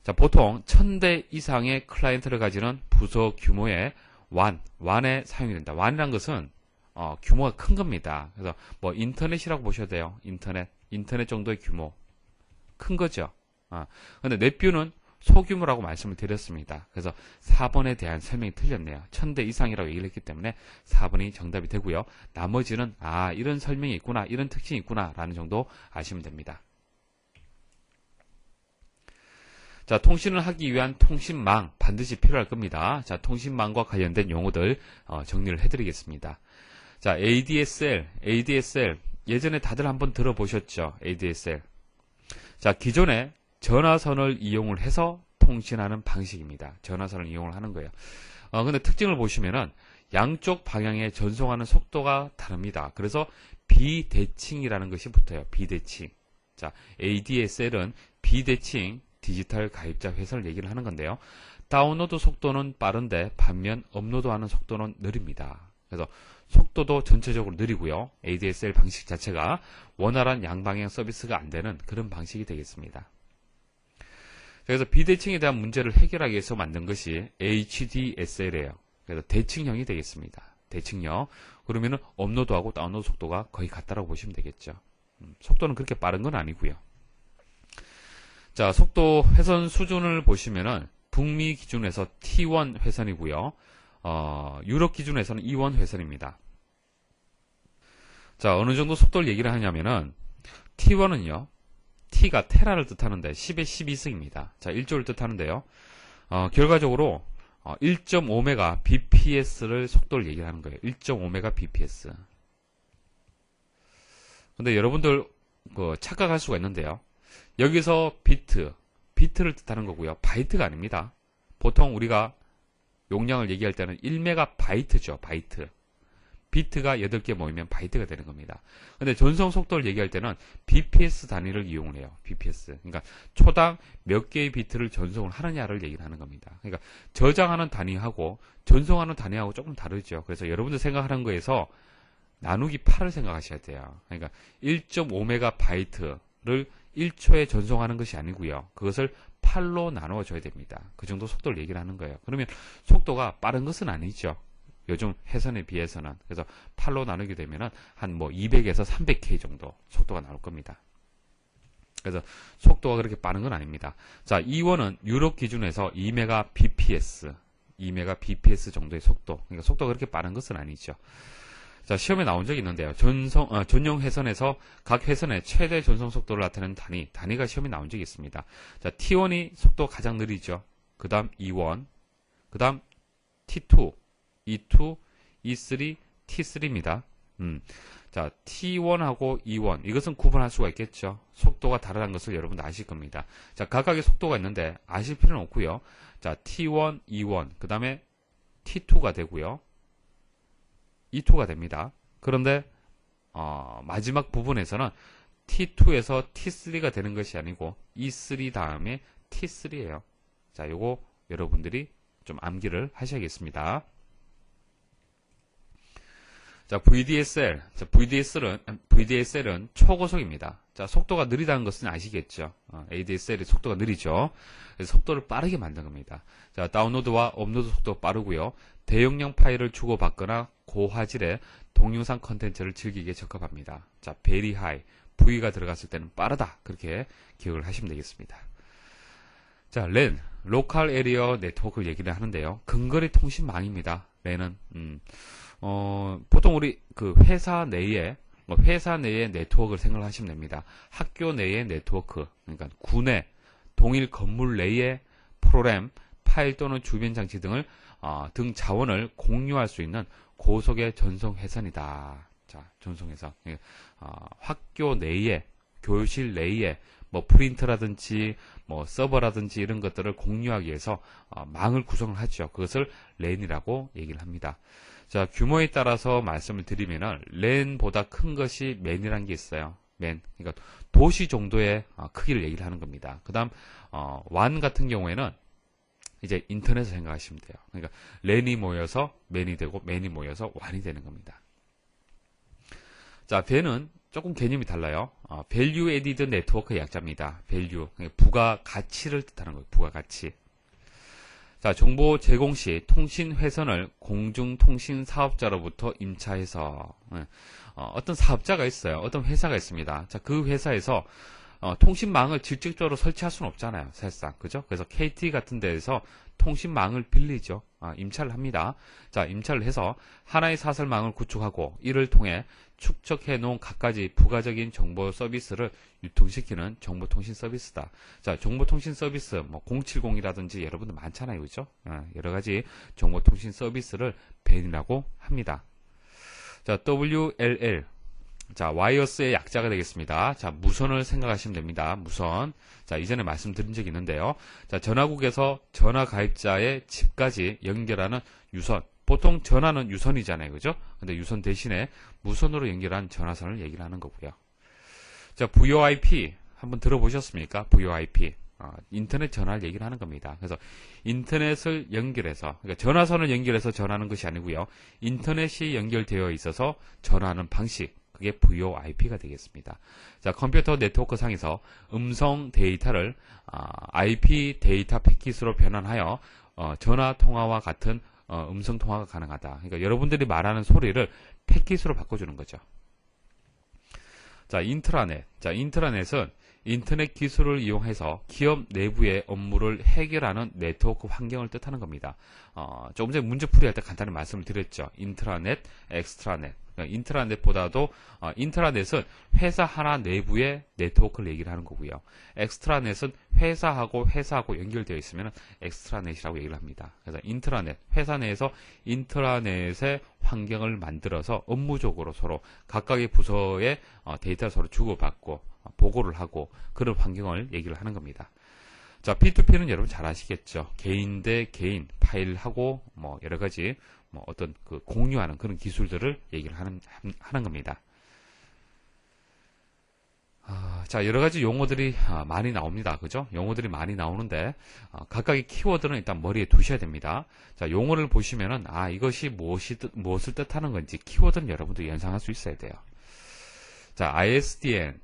자, 보통 1000대 이상의 클라이언트를 가지는 부서 규모의 WAN에 사용이 된다. WAN이란 것은 규모가 큰 겁니다. 그래서 인터넷이라고 보셔야 돼요. 인터넷 정도의 규모. 큰 거죠. 근데 넷뷰는 소규모라고 말씀을 드렸습니다. 그래서 4번에 대한 설명이 틀렸네요. 1000대 이상이라고 얘기를 했기 때문에 4번이 정답이 되고요. 나머지는 이런 설명이 있구나, 이런 특징이 있구나 라는 정도 아시면 됩니다. 자, 통신을 하기 위한 통신망 반드시 필요할 겁니다. 자, 통신망과 관련된 용어들 정리를 해드리겠습니다. 자, ADSL 예전에 다들 한번 들어보셨죠? ADSL. 자, 기존에 전화선을 이용을 해서 통신하는 방식입니다. 전화선을 이용을 하는 거예요. 근데 특징을 보시면은 양쪽 방향에 전송하는 속도가 다릅니다. 그래서 비대칭이라는 것이 붙어요. 비대칭. 자, ADSL은 비대칭 디지털 가입자 회선을 얘기를 하는 건데요. 다운로드 속도는 빠른데 반면 업로드하는 속도는 느립니다. 그래서 속도도 전체적으로 느리고요. ADSL 방식 자체가 원활한 양방향 서비스가 안 되는 그런 방식이 되겠습니다. 그래서 비대칭에 대한 문제를 해결하기 위해서 만든 것이 HDSL이에요. 그래서 대칭형이 되겠습니다. 대칭형. 그러면은 업로드하고 다운로드 속도가 거의 같다라고 보시면 되겠죠. 속도는 그렇게 빠른 건 아니고요. 자, 속도 회선 수준을 보시면은 북미 기준에서 T1 회선이고요. 유럽 기준에서는 E1 회선입니다. 자, 어느 정도 속도를 얘기를 하냐면은 T1은요. T가 테라를 뜻하는데 10의 12승입니다. 자, 1조를 뜻하는데요. 결과적으로 1.5메가 bps를 속도를 얘기를 하는 거예요. 1.5메가 bps. 근데 여러분들 착각할 수가 있는데요. 여기서 비트를 뜻하는 거고요. 바이트가 아닙니다. 보통 우리가 용량을 얘기할 때는 1메가 바이트죠. 바이트. 비트가 8개 모이면 바이트가 되는 겁니다. 근데 전송 속도를 얘기할 때는 bps 단위를 이용을 해요. bps. 그러니까 초당 몇 개의 비트를 전송을 하느냐를 얘기를 하는 겁니다. 그러니까 저장하는 단위하고 전송하는 단위하고 조금 다르죠. 그래서 여러분들 생각하는 거에서 나누기 8을 생각하셔야 돼요. 그러니까 1.5메가 바이트를 1초에 전송하는 것이 아니고요. 그것을 8로 나누어 줘야 됩니다. 그 정도 속도를 얘기를 하는 거예요. 그러면 속도가 빠른 것은 아니죠. 요즘 회선에 비해서는. 그래서 8로 나누게 되면은 한 200에서 300K 정도 속도가 나올 겁니다. 그래서 속도가 그렇게 빠른 건 아닙니다. 자, E1은 유럽 기준에서 2메가 bps, 2메가 bps 정도의 속도. 그러니까 속도가 그렇게 빠른 것은 아니죠. 자, 시험에 나온 적이 있는데요. 전용 회선에서 각 회선의 최대 전송 속도를 나타내는 단위가 시험에 나온 적이 있습니다. 자, T1이 속도가 가장 느리죠. 그 다음 E1, 그 다음 T2, E2, E3, T3입니다. 자, T1하고 E1, 이것은 구분할 수가 있겠죠. 속도가 다르다는 것을 여러분도 아실 겁니다. 자, 각각의 속도가 있는데 아실 필요는 없고요. 자, T1, E1, 그 다음에 T2가 되고요. E2가 됩니다. 그런데 마지막 부분에서는 T2에서 T3가 되는 것이 아니고 E3 다음에 T3예요. 자, 요거 여러분들이 좀 암기를 하셔야겠습니다. 자, VDSL은 초고속입니다. 자, 속도가 느리다는 것은 아시겠죠? ADSL이 속도가 느리죠. 그래서 속도를 빠르게 만든 겁니다. 자, 다운로드와 업로드 속도 빠르고요. 대용량 파일을 주고받거나 고화질의 동영상 컨텐츠를 즐기기에 적합합니다. 자, very high, V가 들어갔을 때는 빠르다. 그렇게 기억을 하시면 되겠습니다. 자, LAN, 로컬 에리어 네트워크를 얘기를 하는데요. 근거리 통신망입니다. LAN은 보통 우리 그 회사 내에 네트워크를 생각하시면 됩니다. 학교 내의 네트워크, 그러니까 구내 동일 건물 내의 프로그램, 파일 또는 주변 장치 등을 등 자원을 공유할 수 있는 고속의 전송 회선이다. 자, 전송 회선. 학교 내에, 교실 내에 뭐 프린터라든지 뭐 서버라든지 이런 것들을 공유하기 위해서 망을 구성을 하죠. 그것을 LAN이라고 얘기를 합니다. 자, 규모에 따라서 말씀을 드리면은 LAN보다 큰 것이 MAN이라는 게 있어요. MAN. 그러니까 도시 정도의 크기를 얘기를 하는 겁니다. 그다음 WAN 같은 경우에는 이제 인터넷을 생각하시면 돼요. 그러니까 LAN이 모여서 MAN이 되고 MAN이 모여서 WAN이 되는 겁니다. 자, VAN은 조금 개념이 달라요. Value Added Network의 약자입니다. Value, 그러니까 부가 가치를 뜻하는 거예요. 부가 가치. 자, 정보 제공 시 통신 회선을 공중통신 사업자로부터 임차해서 어떤 사업자가 있어요. 어떤 회사가 있습니다. 자, 그 회사에서 통신망을 직접적으로 설치할 수는 없잖아요. 사실상. 그죠? 그래서 KT 같은 데에서 통신망을 빌리죠. 임차를 합니다. 자, 임차를 해서 하나의 사설망을 구축하고 이를 통해 축적해 놓은 갖가지 부가적인 정보 서비스를 유통시키는 정보통신 서비스다. 자, 정보통신 서비스, 뭐 070이라든지 여러분들 많잖아요. 그죠? 여러 가지 정보통신 서비스를 VAN이라고 합니다. 자, WLL. 자, 와이어스의 약자가 되겠습니다. 자, 무선을 생각하시면 됩니다. 무선. 자, 이전에 말씀드린 적이 있는데요. 자, 전화국에서 전화 가입자의 집까지 연결하는 유선. 보통 전화는 유선이잖아요. 그죠? 근데 유선 대신에 무선으로 연결한 전화선을 얘기를 하는 거고요. 자, VoIP. 한번 들어보셨습니까? VoIP. 인터넷 전화를 얘기를 하는 겁니다. 그래서 인터넷을 연결해서, 그러니까 전화선을 연결해서 전화하는 것이 아니고요. 인터넷이 연결되어 있어서 전화하는 방식. 그게 VoIP가 되겠습니다. 자, 컴퓨터 네트워크 상에서 음성 데이터를 IP 데이터 패킷으로 변환하여 전화 통화와 같은 음성 통화가 가능하다. 그러니까 여러분들이 말하는 소리를 패킷으로 바꿔주는 거죠. 자, 인트라넷. 자, 인트라넷은 인터넷 기술을 이용해서 기업 내부의 업무를 해결하는 네트워크 환경을 뜻하는 겁니다. 조금 전에 문제풀이 할 때 간단히 말씀을 드렸죠. 인트라넷, 엑스트라넷. 인트라넷보다도 인트라넷은 회사 하나 내부의 네트워크를 얘기를 하는 거고요. 엑스트라넷은 회사하고 연결되어 있으면 엑스트라넷이라고 얘기를 합니다. 그래서 인트라넷, 회사 내에서 인트라넷의 환경을 만들어서 업무적으로 서로 각각의 부서의 데이터를 서로 주고받고 보고를 하고 그런 환경을 얘기를 하는 겁니다. 자, P2P는 여러분 잘 아시겠죠. 개인 대 개인 파일하고 뭐 여러 가지 뭐 어떤 그 공유하는 그런 기술들을 얘기를 하는 겁니다. 자, 여러 가지 용어들이 많이 나옵니다. 그죠? 용어들이 많이 나오는데 각각의 키워드는 일단 머리에 두셔야 됩니다. 자, 용어를 보시면은 이것이 무엇을 뜻하는 건지 키워드는 여러분도 연상할 수 있어야 돼요. 자, ISDN.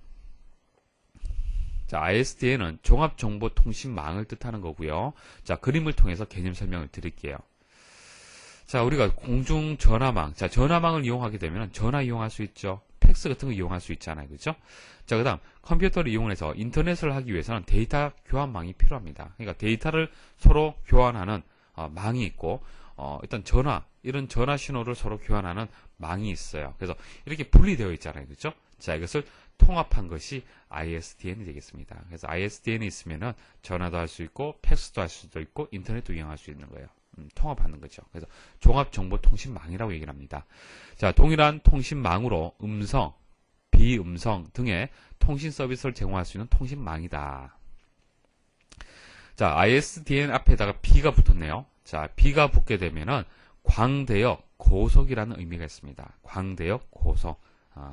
자, ISDN은 종합정보통신망을 뜻하는 거고요. 자, 그림을 통해서 개념 설명을 드릴게요. 자, 우리가 공중전화망. 자, 전화망을 이용하게 되면 전화 이용할 수 있죠. 팩스 같은 거 이용할 수 있잖아요. 그죠? 자, 그 다음 컴퓨터를 이용해서 인터넷을 하기 위해서는 데이터 교환망이 필요합니다. 그러니까 데이터를 서로 교환하는 망이 있고 일단 이런 전화 신호를 서로 교환하는 망이 있어요. 그래서 이렇게 분리되어 있잖아요. 그죠? 자, 이것을 통합한 것이 ISDN이 되겠습니다. 그래서 ISDN이 있으면은 전화도 할 수 있고 팩스도 할 수도 있고 인터넷도 이용할 수 있는 거예요. 통합하는 거죠. 그래서 종합정보통신망이라고 얘기를 합니다. 자, 동일한 통신망으로 음성, 비음성 등의 통신 서비스를 제공할 수 있는 통신망이다. 자, ISDN 앞에다가 B가 붙었네요. 자, B가 붙게 되면은 광대역 고속이라는 의미가 있습니다. 광대역 고속.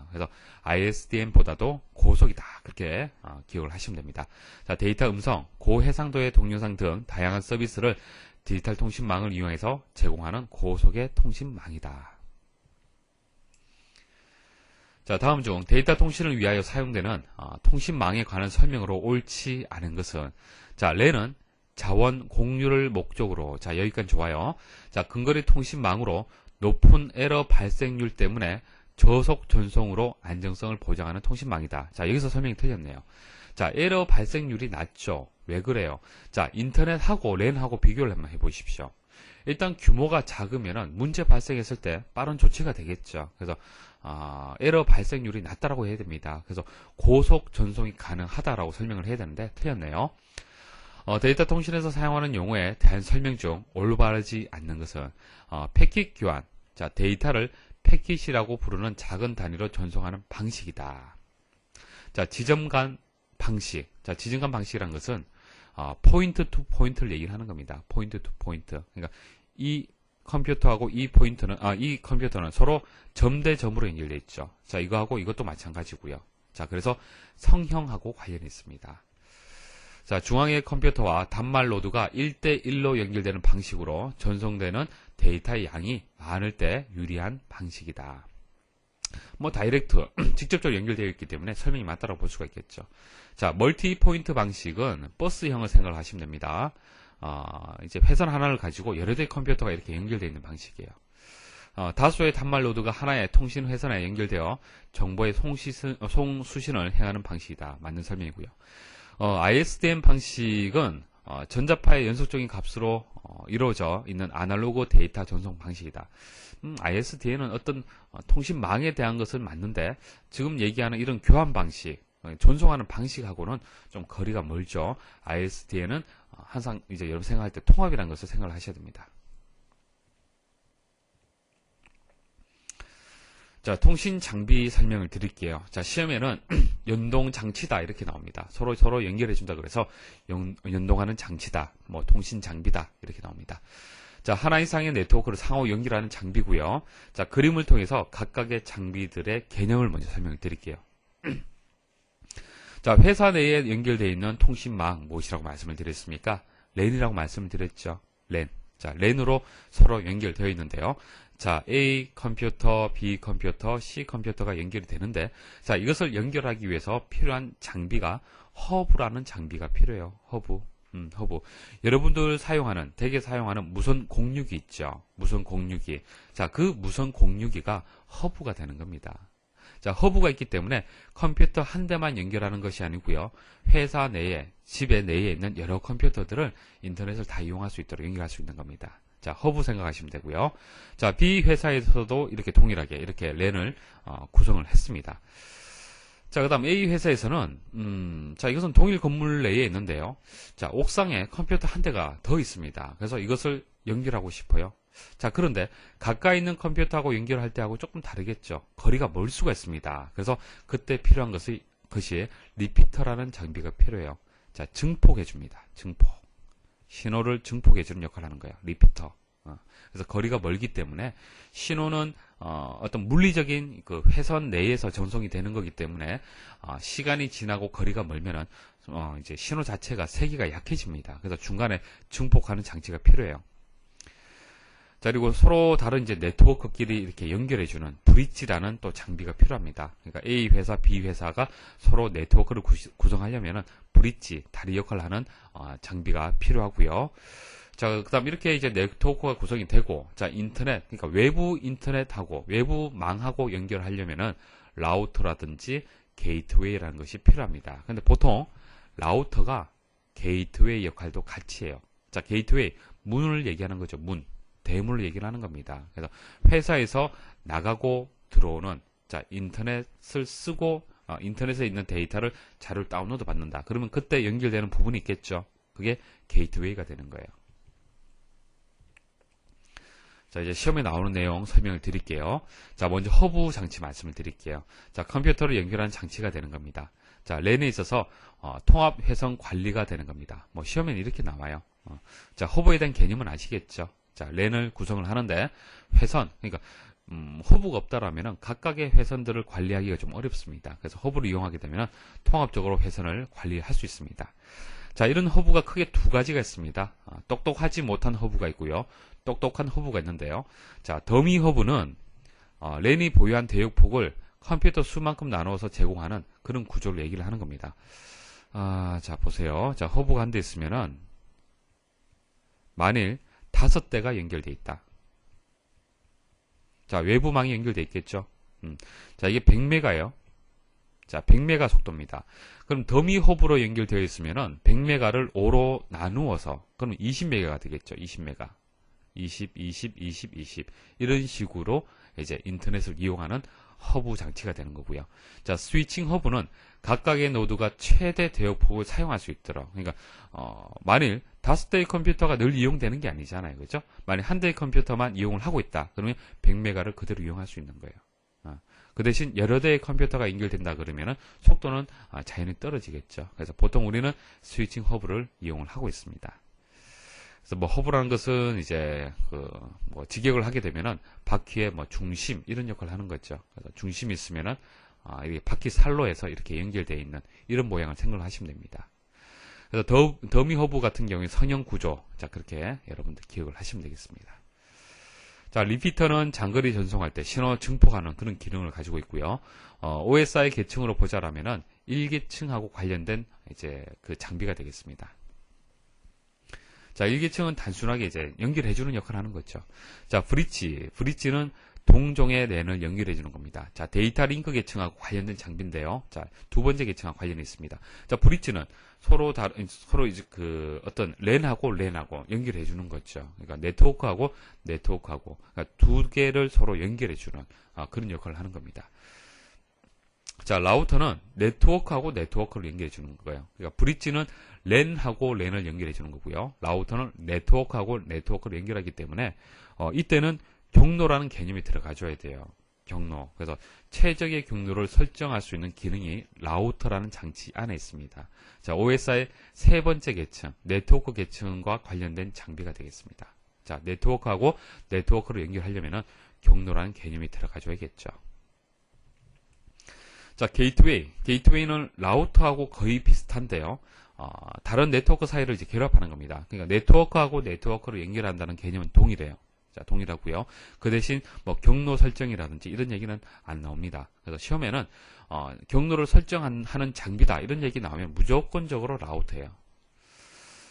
그래서 ISDN보다도 고속이다. 그렇게 기억을 하시면 됩니다. 자, 데이터 음성, 고해상도의 동영상 등 다양한 서비스를 디지털 통신망을 이용해서 제공하는 고속의 통신망이다. 자, 다음 중 데이터 통신을 위하여 사용되는 통신망에 관한 설명으로 옳지 않은 것은, 자, 랜은 자원 공유를 목적으로, 자, 여기까지 좋아요. 자, 근거리 통신망으로 높은 에러 발생률 때문에 저속 전송으로 안정성을 보장하는 통신망이다. 자, 여기서 설명이 틀렸네요. 자, 에러 발생률이 낮죠. 왜 그래요? 자, 인터넷하고 랜하고 비교를 한번 해보십시오. 일단 규모가 작으면 문제 발생했을 때 빠른 조치가 되겠죠. 그래서 에러 발생률이 낮다라고 해야 됩니다. 그래서 고속 전송이 가능하다라고 설명을 해야 되는데 틀렸네요. 데이터 통신에서 사용하는 용어에 대한 설명 중 올바르지 않는 것은 패킷 교환, 자, 데이터를 패킷이라고 부르는 작은 단위로 전송하는 방식이다. 자, 지점 간 방식. 자, 지점 간 방식이란 것은 포인트 투 포인트를 얘기를 하는 겁니다. 포인트 투 포인트. 그러니까 이 컴퓨터하고 이 컴퓨터는 서로 점 대 점으로 연결되어 있죠. 자, 이거하고 이것도 마찬가지고요. 자, 그래서 성형하고 관련이 있습니다. 자, 중앙의 컴퓨터와 단말 노드가 1대1로 연결되는 방식으로 전송되는 데이터의 양이 많을 때 유리한 방식이다. 뭐 다이렉트, 직접적으로 연결되어 있기 때문에 설명이 맞다고 볼 수가 있겠죠. 자, 멀티 포인트 방식은 버스형을 생각을 하시면 됩니다. 이제 회선 하나를 가지고 여러 대의 컴퓨터가 이렇게 연결되어 있는 방식이에요. 다수의 단말 노드가 하나의 통신 회선에 연결되어 정보의 송수신을 행하는 방식이다. 맞는 설명이고요. ISDN 방식은 전자파의 연속적인 값으로 이루어져 있는 아날로그 데이터 전송 방식이다. ISDN은 어떤 통신망에 대한 것은 맞는데 지금 얘기하는 이런 교환 방식, 전송하는 방식하고는 좀 거리가 멀죠. ISDN은 항상 이제 여러분 생각할 때 통합이라는 것을 생각을 하셔야 됩니다. 자, 통신 장비 설명을 드릴게요. 자, 시험에는 연동 장치다 이렇게 나옵니다. 서로 연결해 준다 그래서 연동하는 장치다, 뭐 통신 장비다 이렇게 나옵니다. 자, 하나 이상의 네트워크를 상호 연결하는 장비고요. 자, 그림을 통해서 각각의 장비들의 개념을 먼저 설명을 드릴게요. 자, 회사 내에 연결되어 있는 통신망 무엇이라고 말씀을 드렸습니까? 랜이라고 말씀을 드렸죠. 랜. 자, 랜으로 서로 연결되어 있는데요. 자, A 컴퓨터, B 컴퓨터, C 컴퓨터가 연결이 되는데, 자, 이것을 연결하기 위해서 필요한 장비가 허브라는 장비가 필요해요. 허브. 여러분들 대개 사용하는 무선 공유기 있죠. 무선 공유기. 자, 그 무선 공유기가 허브가 되는 겁니다. 자, 허브가 있기 때문에 컴퓨터 한 대만 연결하는 것이 아니고요. 회사 내에, 집에 내에 있는 여러 컴퓨터들을 인터넷을 다 이용할 수 있도록 연결할 수 있는 겁니다. 자, 허브 생각하시면 되고요. 자, B 회사에서도 이렇게 동일하게 이렇게 랜을 구성을 했습니다. 자, 그 다음 A 회사에서는 자, 이것은 동일 건물 내에 있는데요. 자, 옥상에 컴퓨터 한 대가 더 있습니다. 그래서 이것을 연결하고 싶어요. 자, 그런데 가까이 있는 컴퓨터하고 연결할 때하고 조금 다르겠죠. 거리가 멀 수가 있습니다. 그래서 그때 필요한 것이 리피터라는 장비가 필요해요. 자, 증폭해 줍니다. 증폭. 신호를 증폭해주는 역할을 하는 거예요. 리피터. 그래서 거리가 멀기 때문에 신호는 어떤 물리적인 그 회선 내에서 전송이 되는 거기 때문에 시간이 지나고 거리가 멀면은 이제 신호 자체가 세기가 약해집니다. 그래서 중간에 증폭하는 장치가 필요해요. 자, 그리고 서로 다른 이제 네트워크끼리 이렇게 연결해주는 브릿지라는 또 장비가 필요합니다. 그러니까 A 회사, B 회사가 서로 네트워크를 구성하려면은 브릿지, 다리 역할을 하는 장비가 필요하고요. 자, 그 다음 이렇게 이제 네트워크가 구성이 되고, 자, 인터넷, 그러니까 외부 인터넷하고 외부 망하고 연결하려면은 라우터라든지 게이트웨이라는 것이 필요합니다. 근데 보통 라우터가 게이트웨이 역할도 같이 해요. 자, 게이트웨이, 문을 얘기하는 거죠. 문. 대문을 얘기를 하는 겁니다. 그래서 회사에서 나가고 들어오는, 자, 인터넷을 쓰고 인터넷에 있는 데이터를 자료를 다운로드 받는다. 그러면 그때 연결되는 부분이 있겠죠. 그게 게이트웨이가 되는 거예요. 자, 이제 시험에 나오는 내용 설명을 드릴게요. 자, 먼저 허브 장치 말씀을 드릴게요. 자, 컴퓨터를 연결하는 장치가 되는 겁니다. 자, 랜에 있어서 통합 회선 관리가 되는 겁니다. 뭐 시험에는 이렇게 나와요. 자, 허브에 대한 개념은 아시겠죠? 자, 랜을 구성을 하는데 회선, 그러니까 허브가 없다라면 각각의 회선들을 관리하기가 좀 어렵습니다. 그래서 허브를 이용하게 되면 통합적으로 회선을 관리할 수 있습니다. 자, 이런 허브가 크게 두 가지가 있습니다. 똑똑하지 못한 허브가 있고요. 똑똑한 허브가 있는데요. 자, 더미 허브는 랜이 보유한 대역폭을 컴퓨터 수만큼 나누어서 제공하는 그런 구조를 얘기를 하는 겁니다. 자, 보세요. 자, 허브가 한 대 있으면은, 만일 5대가 연결되어 있다. 자, 외부망이 연결되어 있겠죠. 자, 이게 100메가예요. 자, 100메가 속도입니다. 그럼 더미 허브로 연결되어 있으면은 100메가를 5로 나누어서, 그럼 20메가가 되겠죠. 20메가. 20, 20, 20, 20. 이런 식으로 이제 인터넷을 이용하는 허브 장치가 되는 거고요. 자, 스위칭 허브는 각각의 노드가 최대 대역폭을 사용할 수 있도록. 그러니까, 만일 5대의 컴퓨터가 늘 이용되는 게 아니잖아요. 그죠? 만일 한 대의 컴퓨터만 이용을 하고 있다. 그러면 100메가를 그대로 이용할 수 있는 거예요. 그 대신 여러 대의 컴퓨터가 연결된다 그러면은 속도는 자연히 떨어지겠죠. 그래서 보통 우리는 스위칭 허브를 이용을 하고 있습니다. 그래서 뭐 허브라는 것은 이제 뭐 직역을 하게 되면은 바퀴의 뭐 중심 이런 역할을 하는 거죠. 그래서 중심이 있으면은 이게 바퀴 살로에서 이렇게 연결되어 있는 이런 모양을 생각을 하시면 됩니다. 그래서 더미 허브 같은 경우에 선형 구조, 자 그렇게 여러분들 기억을 하시면 되겠습니다. 자, 리피터는 장거리 전송할 때 신호 증폭하는 그런 기능을 가지고 있고요. OSI 계층으로 보자라면은 1계층하고 관련된 이제 그 장비가 되겠습니다. 자, 1계층은 단순하게 이제 연결해주는 역할을 하는 거죠. 자, 브릿지는 동종의 랜을 연결해주는 겁니다. 자, 데이터 링크 계층하고 관련된 장비인데요. 자, 두 번째 계층하고 관련이 있습니다. 자, 브릿지는 서로 이제 어떤 랜하고 연결해주는 거죠. 그러니까 네트워크하고 그러니까 두 개를 서로 연결해주는 그런 역할을 하는 겁니다. 자, 라우터는 네트워크하고 네트워크를 연결해주는 거예요. 그러니까 브릿지는 랜하고 랜을 연결해주는 거고요. 라우터는 네트워크하고 네트워크를 연결하기 때문에 이때는 경로라는 개념이 들어가줘야 돼요. 경로. 그래서 최적의 경로를 설정할 수 있는 기능이 라우터라는 장치 안에 있습니다. 자, OSI의 세 번째 계층, 네트워크 계층과 관련된 장비가 되겠습니다. 자, 네트워크하고 네트워크를 연결하려면은 경로라는 개념이 들어가줘야겠죠. 자, 게이트웨이는 라우터하고 거의 비슷한데요. 다른 네트워크 사이를 이제 결합하는 겁니다. 그러니까 네트워크하고 네트워크를 연결한다는 개념은 동일해요. 자, 동일하고요. 그 대신 뭐 경로 설정이라든지 이런 얘기는 안 나옵니다. 그래서 시험에는 경로를 설정하는 장비다 이런 얘기 나오면 무조건적으로 라우터예요.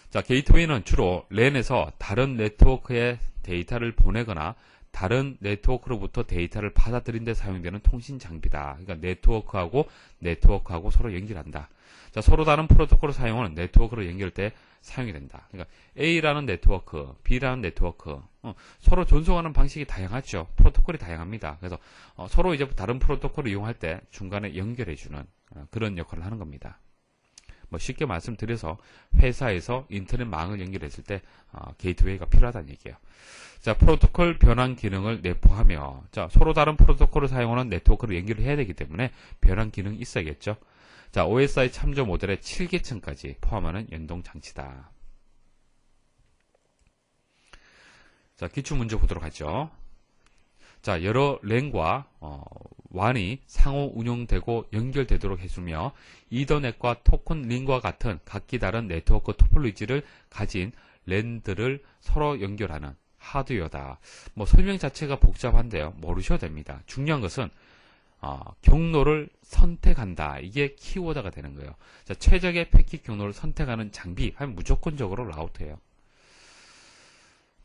자, 게이트웨이는 주로 랜에서 다른 네트워크에 데이터를 보내거나 다른 네트워크로부터 데이터를 받아들인 데 사용되는 통신 장비다. 그러니까 네트워크하고 서로 연결한다. 자, 서로 다른 프로토콜을 사용하는 네트워크로 연결할 때 사용이 된다. 그러니까 A라는 네트워크, B라는 네트워크, 서로 전송하는 방식이 다양하죠. 프로토콜이 다양합니다. 그래서 서로 이제 다른 프로토콜을 이용할 때 중간에 연결해주는 그런 역할을 하는 겁니다. 뭐 쉽게 말씀드려서 회사에서 인터넷망을 연결했을 때 게이트웨이가 필요하다는 얘기예요. 자, 프로토콜 변환 기능을 내포하며 자, 서로 다른 프로토콜을 사용하는 네트워크를 연결을 해야 되기 때문에 변환 기능이 있어야겠죠. 자, OSI 참조 모델의 7계층까지 포함하는 연동 장치다. 자, 기출문제 보도록 하죠. 자, 여러 랜과 WAN이 상호 운용되고 연결되도록 해주며 이더넷과 토큰 링과 같은 각기 다른 네트워크 토폴로지를 가진 랜들을 서로 연결하는 하드웨어다. 뭐 설명 자체가 복잡한데요. 모르셔도 됩니다. 중요한 것은 경로를 선택한다. 이게 키워드가 되는 거예요. 자, 최적의 패킷 경로를 선택하는 장비 하면 무조건적으로 라우터예요.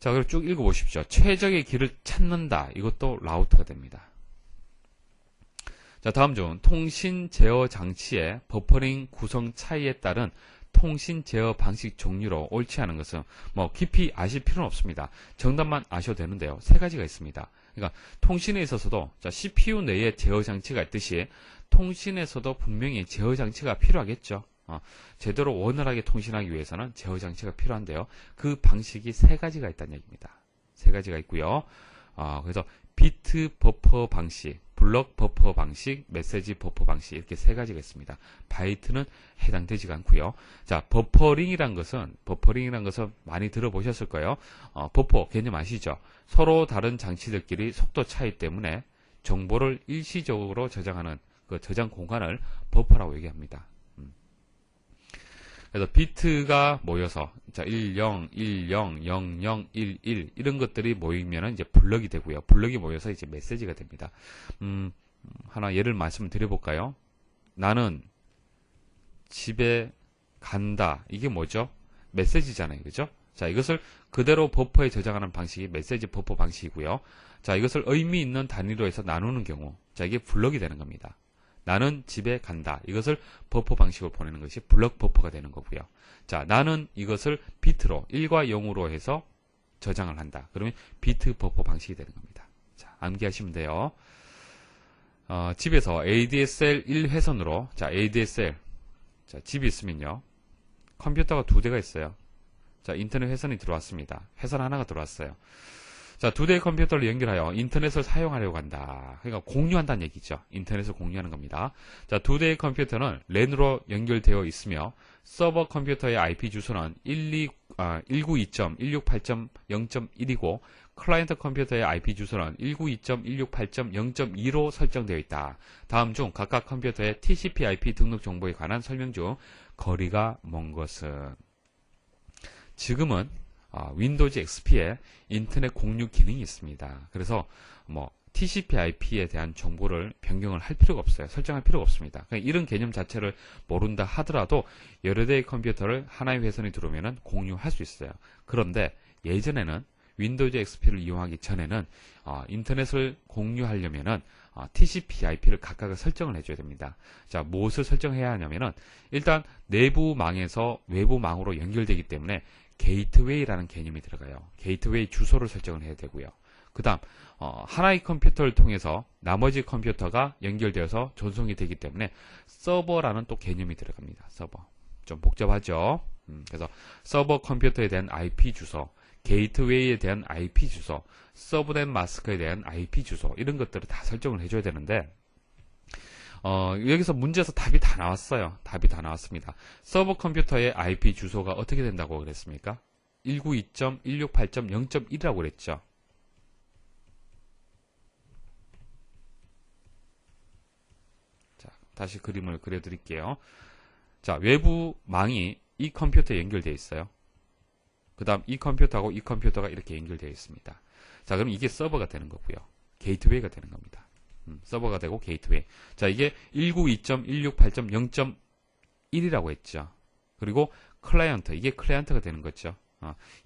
자, 그리고 쭉 읽어보십시오. 최적의 길을 찾는다. 이것도 라우터가 됩니다. 자, 다음 중 통신 제어 장치의 버퍼링 구성 차이에 따른 통신 제어 방식 종류로 옳지 않은 것은 뭐 깊이 아실 필요는 없습니다. 정답만 아셔도 되는데요. 세 가지가 있습니다. 그러니까 통신에 있어서도 자, CPU 내에 제어 장치가 있듯이 통신에서도 분명히 제어 장치가 필요하겠죠. 제대로 원활하게 통신하기 위해서는 제어 장치가 필요한데요. 그 방식이 세 가지가 있다는 얘기입니다. 세 가지가 있고요. 그래서 비트 버퍼 방식, 블럭 버퍼 방식, 메시지 버퍼 방식 이렇게 세 가지가 있습니다. 바이트는 해당되지가 않고요. 자, 버퍼링이란 것은 많이 들어보셨을 거예요. 버퍼 개념 아시죠? 서로 다른 장치들끼리 속도 차이 때문에 정보를 일시적으로 저장하는 그 저장 공간을 버퍼라고 얘기합니다. 그래서 비트가 모여서 자 10, 10, 00, 11 이런 것들이 모이면은 이제 블럭이 되고요. 블럭이 모여서 이제 메시지가 됩니다. 하나 예를 말씀을 드려볼까요? 나는 집에 간다. 이게 뭐죠? 메시지잖아요. 그죠? 자, 이것을 그대로 버퍼에 저장하는 방식이 메시지 버퍼 방식이고요. 자, 이것을 의미 있는 단위로 해서 나누는 경우, 자, 이게 블럭이 되는 겁니다. 나는 집에 간다. 이것을 버퍼 방식으로 보내는 것이 블럭 버퍼가 되는 거고요. 자, 나는 이것을 비트로 1과 0으로 해서 저장을 한다. 그러면 비트 버퍼 방식이 되는 겁니다. 자, 암기하시면 돼요. 집에서 ADSL 1회선으로, 자, ADSL, 자, 집이 있으면요. 컴퓨터가 2대가 있어요. 자, 인터넷 회선이 들어왔습니다. 회선 하나가 들어왔어요. 자, 2대의 컴퓨터를 연결하여 인터넷을 사용하려고 한다. 그러니까 공유한다는 얘기죠. 인터넷을 공유하는 겁니다. 자, 2대의 컴퓨터는 랜으로 연결되어 있으며 서버 컴퓨터의 IP 주소는 192.168.0.1이고 클라이언트 컴퓨터의 IP 주소는 192.168.0.2로 설정되어 있다. 다음 중 각각 컴퓨터의 TCP/IP 등록 정보에 관한 설명 중 거리가 먼 것은, 지금은 윈도우즈 XP에 인터넷 공유 기능이 있습니다. 그래서 뭐 TCP/IP에 대한 정보를 변경을 할 필요가 없어요. 설정할 필요가 없습니다. 그러니까 이런 개념 자체를 모른다 하더라도 여러 대의 컴퓨터를 하나의 회선이 들어오면 공유할 수 있어요. 그런데 예전에는 윈도우즈 XP를 이용하기 전에는 인터넷을 공유하려면은 TCP/IP를 각각을 설정을 해줘야 됩니다. 자, 무엇을 설정해야 하냐면은 일단 내부 망에서 외부 망으로 연결되기 때문에 게이트웨이라는 개념이 들어가요. 게이트웨이 주소를 설정을 해야 되고요. 그 다음 하나의 컴퓨터를 통해서 나머지 컴퓨터가 연결되어서 전송이 되기 때문에 서버라는 또 개념이 들어갑니다. 서버. 좀 복잡하죠. 그래서 서버 컴퓨터에 대한 IP 주소, 게이트웨이에 대한 IP 주소, 서브넷 마스크에 대한 IP 주소, 이런 것들을 다 설정을 해줘야 되는데 여기서 문제에서 답이 다 나왔어요. 답이 다 나왔습니다. 서버 컴퓨터의 IP 주소가 어떻게 된다고 그랬습니까? 192.168.0.1이라고 그랬죠. 자, 다시 그림을 그려드릴게요. 자, 외부 망이 이 컴퓨터에 연결되어 있어요. 그 다음 이 컴퓨터하고 이 컴퓨터가 이렇게 연결되어 있습니다. 자, 그럼 이게 서버가 되는 거고요. 게이트웨이가 되는 겁니다. 서버가 되고 게이트웨이. 자, 이게 192.168.0.1이라고 했죠. 그리고 클라이언트, 이게 클라이언트가 되는 거죠.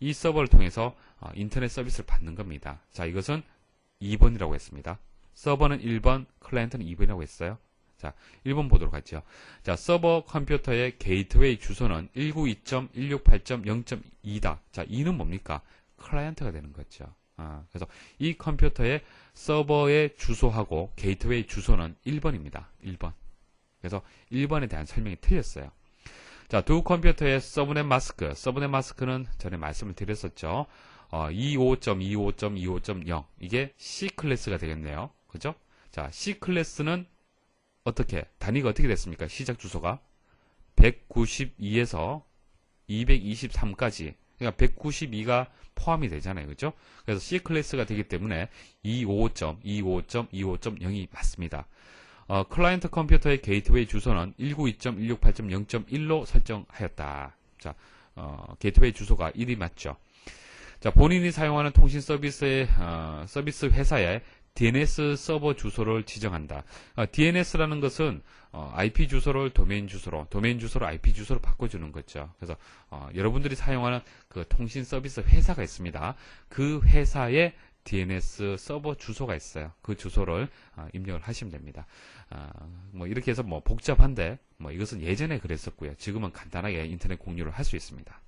이 서버를 통해서 인터넷 서비스를 받는 겁니다. 자, 이것은 2번이라고 했습니다. 서버는 1번, 클라이언트는 2번이라고 했어요. 자, 1번 보도록 하죠. 자, 서버 컴퓨터의 게이트웨이 주소는 192.168.0.2다. 자, 2는 뭡니까? 클라이언트가 되는 거죠. 그래서 이 컴퓨터의 서버의 주소하고 게이트웨이 주소는 1번입니다. 1번. 그래서 1번에 대한 설명이 틀렸어요. 자, 두 컴퓨터의 서브넷 마스크. 서브넷 마스크는 전에 말씀을 드렸었죠. 25.25.25.0. 이게 C 클래스가 되겠네요. 그죠? 자, C 클래스는 단위가 어떻게 됐습니까? 시작 주소가 192에서 223까지. 그러니까 192가 포함이 되잖아요. 그죠? 그래서 C 클래스가 되기 때문에 255.25.25.0이 맞습니다. 클라이언트 컴퓨터의 게이트웨이 주소는 192.168.0.1로 설정하였다. 자, 게이트웨이 주소가 1이 맞죠. 자, 본인이 사용하는 통신 서비스 회사의 DNS 서버 주소를 지정한다. DNS라는 것은 IP 주소를 도메인 주소로 IP 주소로 바꿔주는 거죠. 그래서 여러분들이 사용하는 그 통신 서비스 회사가 있습니다. 그 회사의 DNS 서버 주소가 있어요. 그 주소를 입력을 하시면 됩니다. 뭐 이렇게 해서 뭐 복잡한데 뭐 이것은 예전에 그랬었고요. 지금은 간단하게 인터넷 공유를 할 수 있습니다.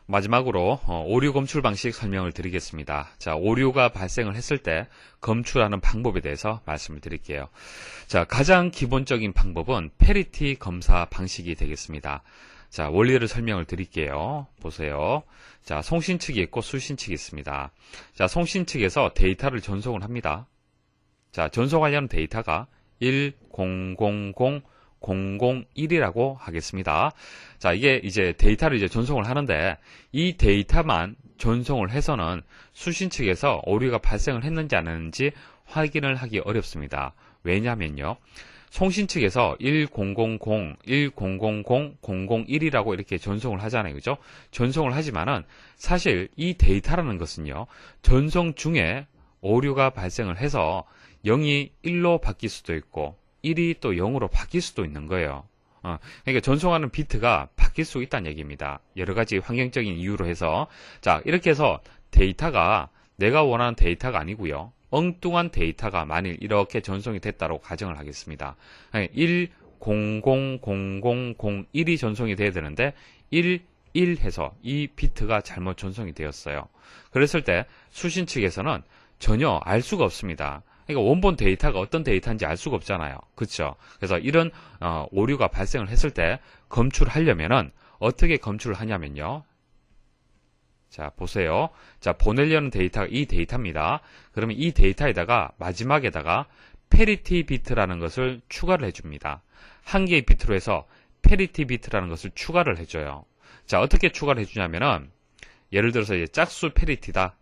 마지막으로 오류 검출 방식 설명을 드리겠습니다. 자, 오류가 발생을 했을 때 검출하는 방법에 대해서 말씀을 드릴게요. 자, 가장 기본적인 방법은 페리티 검사 방식이 되겠습니다. 자, 원리를 설명을 드릴게요. 보세요. 자, 송신 측이 있고 수신 측이 있습니다. 자, 송신 측에서 데이터를 전송을 합니다. 자, 전송하려는 데이터가 1000001이라고 하겠습니다. 자, 이게 이제 데이터를 이제 전송을 하는데 이 데이터만 전송을 해서는 수신 측에서 오류가 발생을 했는지 안 했는지 확인을 하기 어렵습니다. 왜냐면요. 송신 측에서 1000,001이라고 이렇게 전송을 하잖아요. 그죠? 전송을 하지만은 사실 이 데이터라는 것은요. 전송 중에 오류가 발생을 해서 0이 1로 바뀔 수도 있고 1이 또 0으로 바뀔 수도 있는 거예요. 그러니까 전송하는 비트가 바뀔 수 있다는 얘기입니다. 여러 가지 환경적인 이유로 해서. 자, 이렇게 해서 데이터가 내가 원하는 데이터가 아니고요. 엉뚱한 데이터가 만일 이렇게 전송이 됐다고 가정을 하겠습니다. 1, 0, 0, 0, 0, 0, 1이 전송이 돼야 되는데 1, 1 해서 이 비트가 잘못 전송이 되었어요. 그랬을 때 수신 측에서는 전혀 알 수가 없습니다. 그러니까 원본 데이터가 어떤 데이터인지 알 수가 없잖아요. 그렇죠? 그래서 이런 오류가 발생을 했을 때 검출하려면은 어떻게 검출을 하냐면요. 자, 보세요. 자, 보내려는 데이터가 이 데이터입니다. 그러면 이 데이터에다가 마지막에다가 페리티 비트라는 것을 추가를 해줍니다. 한 개의 비트로 해서 페리티 비트라는 것을 추가를 해줘요. 자, 어떻게 추가를 해주냐면은 예를 들어서 이제 짝수 페리티다.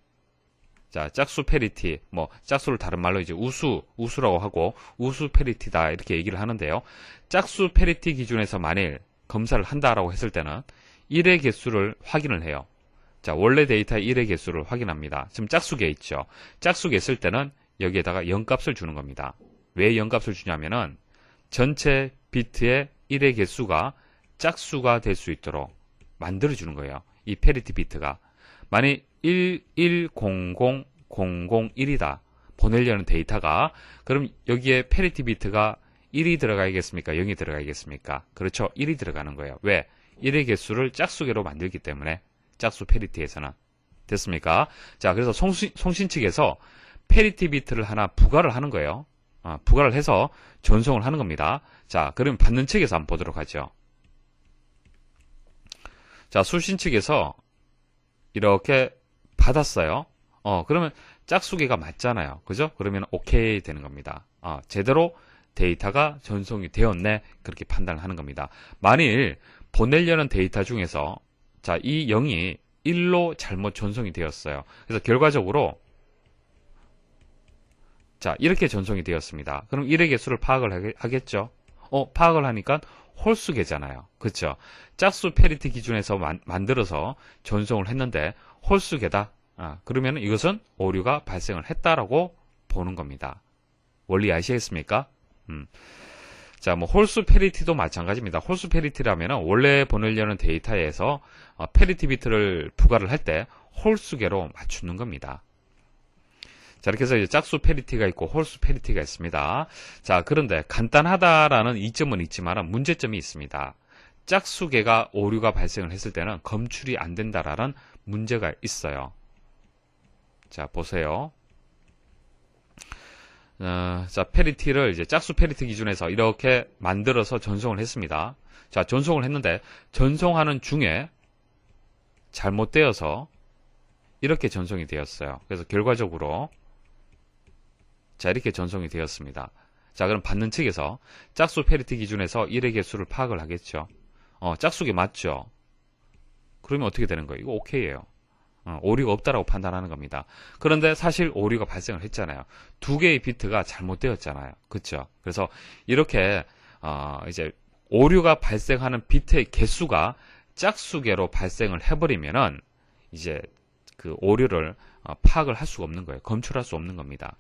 자, 짝수 페리티, 짝수를 다른 말로 이제 우수라고 하고, 우수 페리티다, 이렇게 얘기를 하는데요. 짝수 페리티 기준에서 만일 검사를 한다라고 했을 때는 1의 개수를 확인을 해요. 자, 원래 데이터의 1의 개수를 확인합니다. 지금 짝수계 있죠. 짝수계 있을 때는 여기에다가 0값을 주는 겁니다. 왜 0값을 주냐면은 전체 비트의 1의 개수가 짝수가 될 수 있도록 만들어주는 거예요. 이 페리티 비트가. 만약 11000001이다. 보내려는 데이터가. 그럼 여기에 페리티 비트가 1이 들어가야겠습니까? 0이 들어가야겠습니까? 그렇죠. 1이 들어가는 거예요. 왜? 1의 개수를 짝수계로 만들기 때문에. 짝수 페리티에서는. 됐습니까? 자, 그래서 송신 측에서 페리티 비트를 하나 부과를 하는 거예요. 부과를 해서 전송을 하는 겁니다. 자, 그럼 받는 측에서 한번 보도록 하죠. 자, 수신 측에서 이렇게 받았어요. 그러면 짝수계가 맞잖아요. 그죠? 그러면 오케이 되는 겁니다. 제대로 데이터가 전송이 되었네. 그렇게 판단을 하는 겁니다. 만일 보내려는 데이터 중에서 자, 이 0이 1로 잘못 전송이 되었어요. 그래서 결과적으로 자, 이렇게 전송이 되었습니다. 그럼 1의 개수를 파악을 하겠죠? 파악을 하니까 홀수계잖아요. 그렇죠? 짝수 페리티 기준에서 만들어서 전송을 했는데 홀수계다. 그러면 이것은 오류가 발생을 했다라고 보는 겁니다. 원리 아시겠습니까? 자, 홀수 페리티도 마찬가지입니다. 홀수 페리티라면 원래 보내려는 데이터에서 페리티 비트를 부과를 할 때 홀수계로 맞추는 겁니다. 자, 이렇게 해서 이제 짝수 페리티가 있고 홀수 페리티가 있습니다. 자, 그런데 간단하다라는 이점은 있지만 문제점이 있습니다. 짝수계가 오류가 발생을 했을 때는 검출이 안 된다라는 문제가 있어요. 자, 보세요. 자, 페리티를 이제 짝수 페리티 기준에서 이렇게 만들어서 전송을 했습니다. 자, 전송을 했는데 전송하는 중에 잘못되어서 이렇게 전송이 되었어요. 그래서 결과적으로 자, 이렇게 전송이 되었습니다. 자, 그럼 받는 측에서 짝수 페리티 기준에서 1의 개수를 파악을 하겠죠. 짝수계 맞죠? 그러면 어떻게 되는 거예요? 이거 오케이예요. 오류가 없다라고 판단하는 겁니다. 그런데 사실 오류가 발생을 했잖아요. 두 개의 비트가 잘못되었잖아요. 그렇죠? 그래서 이렇게 이제 오류가 발생하는 비트의 개수가 짝수계로 발생을 해버리면은 이제 그 오류를 파악을 할 수가 없는 거예요. 검출할 수 없는 겁니다.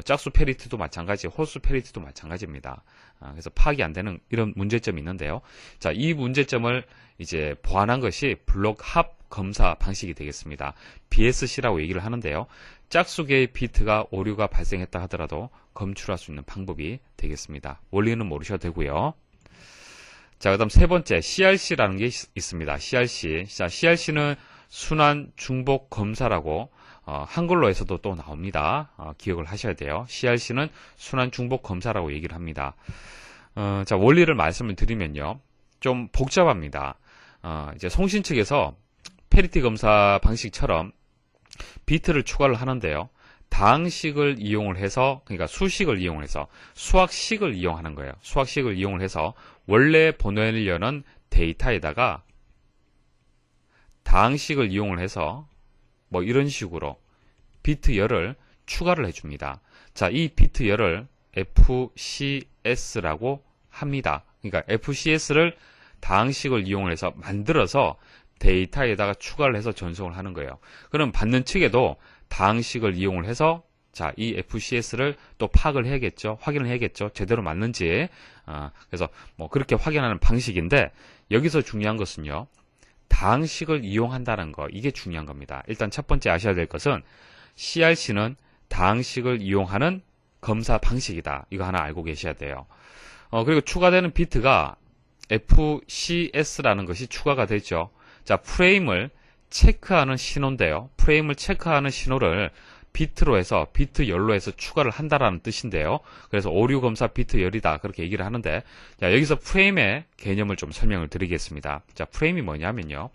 짝수 페리티도 마찬가지, 홀수 페리티도 마찬가지입니다. 그래서 파악이 안 되는 이런 문제점이 있는데요. 자, 이 문제점을 이제 보완한 것이 블록 합 검사 방식이 되겠습니다. BSC라고 얘기를 하는데요. 짝수계의 비트가 오류가 발생했다 하더라도 검출할 수 있는 방법이 되겠습니다. 원리는 모르셔도 되고요. 자, 그다음 세 번째 CRC라는 게 있습니다. CRC. 자, CRC는 순환 중복 검사라고 한글로에서도 또 나옵니다. 기억을 하셔야 돼요. CRC는 순환 중복 검사라고 얘기를 합니다. 자, 원리를 말씀을 드리면요. 좀 복잡합니다. 이제 송신 측에서 페리티 검사 방식처럼 비트를 추가를 하는데요. 다항식을 이용을 해서, 그러니까 수식을 이용을 해서, 수학식을 이용하는 거예요. 수학식을 이용을 해서 원래 보내려는 데이터에다가 다항식을 이용을 해서 이런 식으로 비트 열을 추가를 해줍니다. 자, 이 비트 열을 FCS라고 합니다. 그러니까 FCS를 다항식을 이용을 해서 만들어서 데이터에다가 추가를 해서 전송을 하는 거예요. 그럼 받는 측에도 다항식을 이용을 해서 자, 이 FCS를 또 파악을 해야겠죠. 확인을 해야겠죠. 제대로 맞는지. 그래서 뭐 그렇게 확인하는 방식인데, 여기서 중요한 것은요, 다항식을 이용한다는 거, 이게 중요한 겁니다. 일단 첫 번째 아셔야 될 것은 CRC는 다항식을 이용하는 검사 방식이다. 이거 하나 알고 계셔야 돼요. 그리고 추가되는 비트가 FCS라는 것이 추가가 되죠. 자, 프레임을 체크하는 신호인데요. 프레임을 체크하는 신호를 비트로 해서, 비트 열로 해서 추가를 한다라는 뜻인데요. 그래서 오류 검사 비트 열이다, 그렇게 얘기를 하는데, 자, 여기서 프레임의 개념을 좀 설명을 드리겠습니다. 자, 프레임이 뭐냐면요,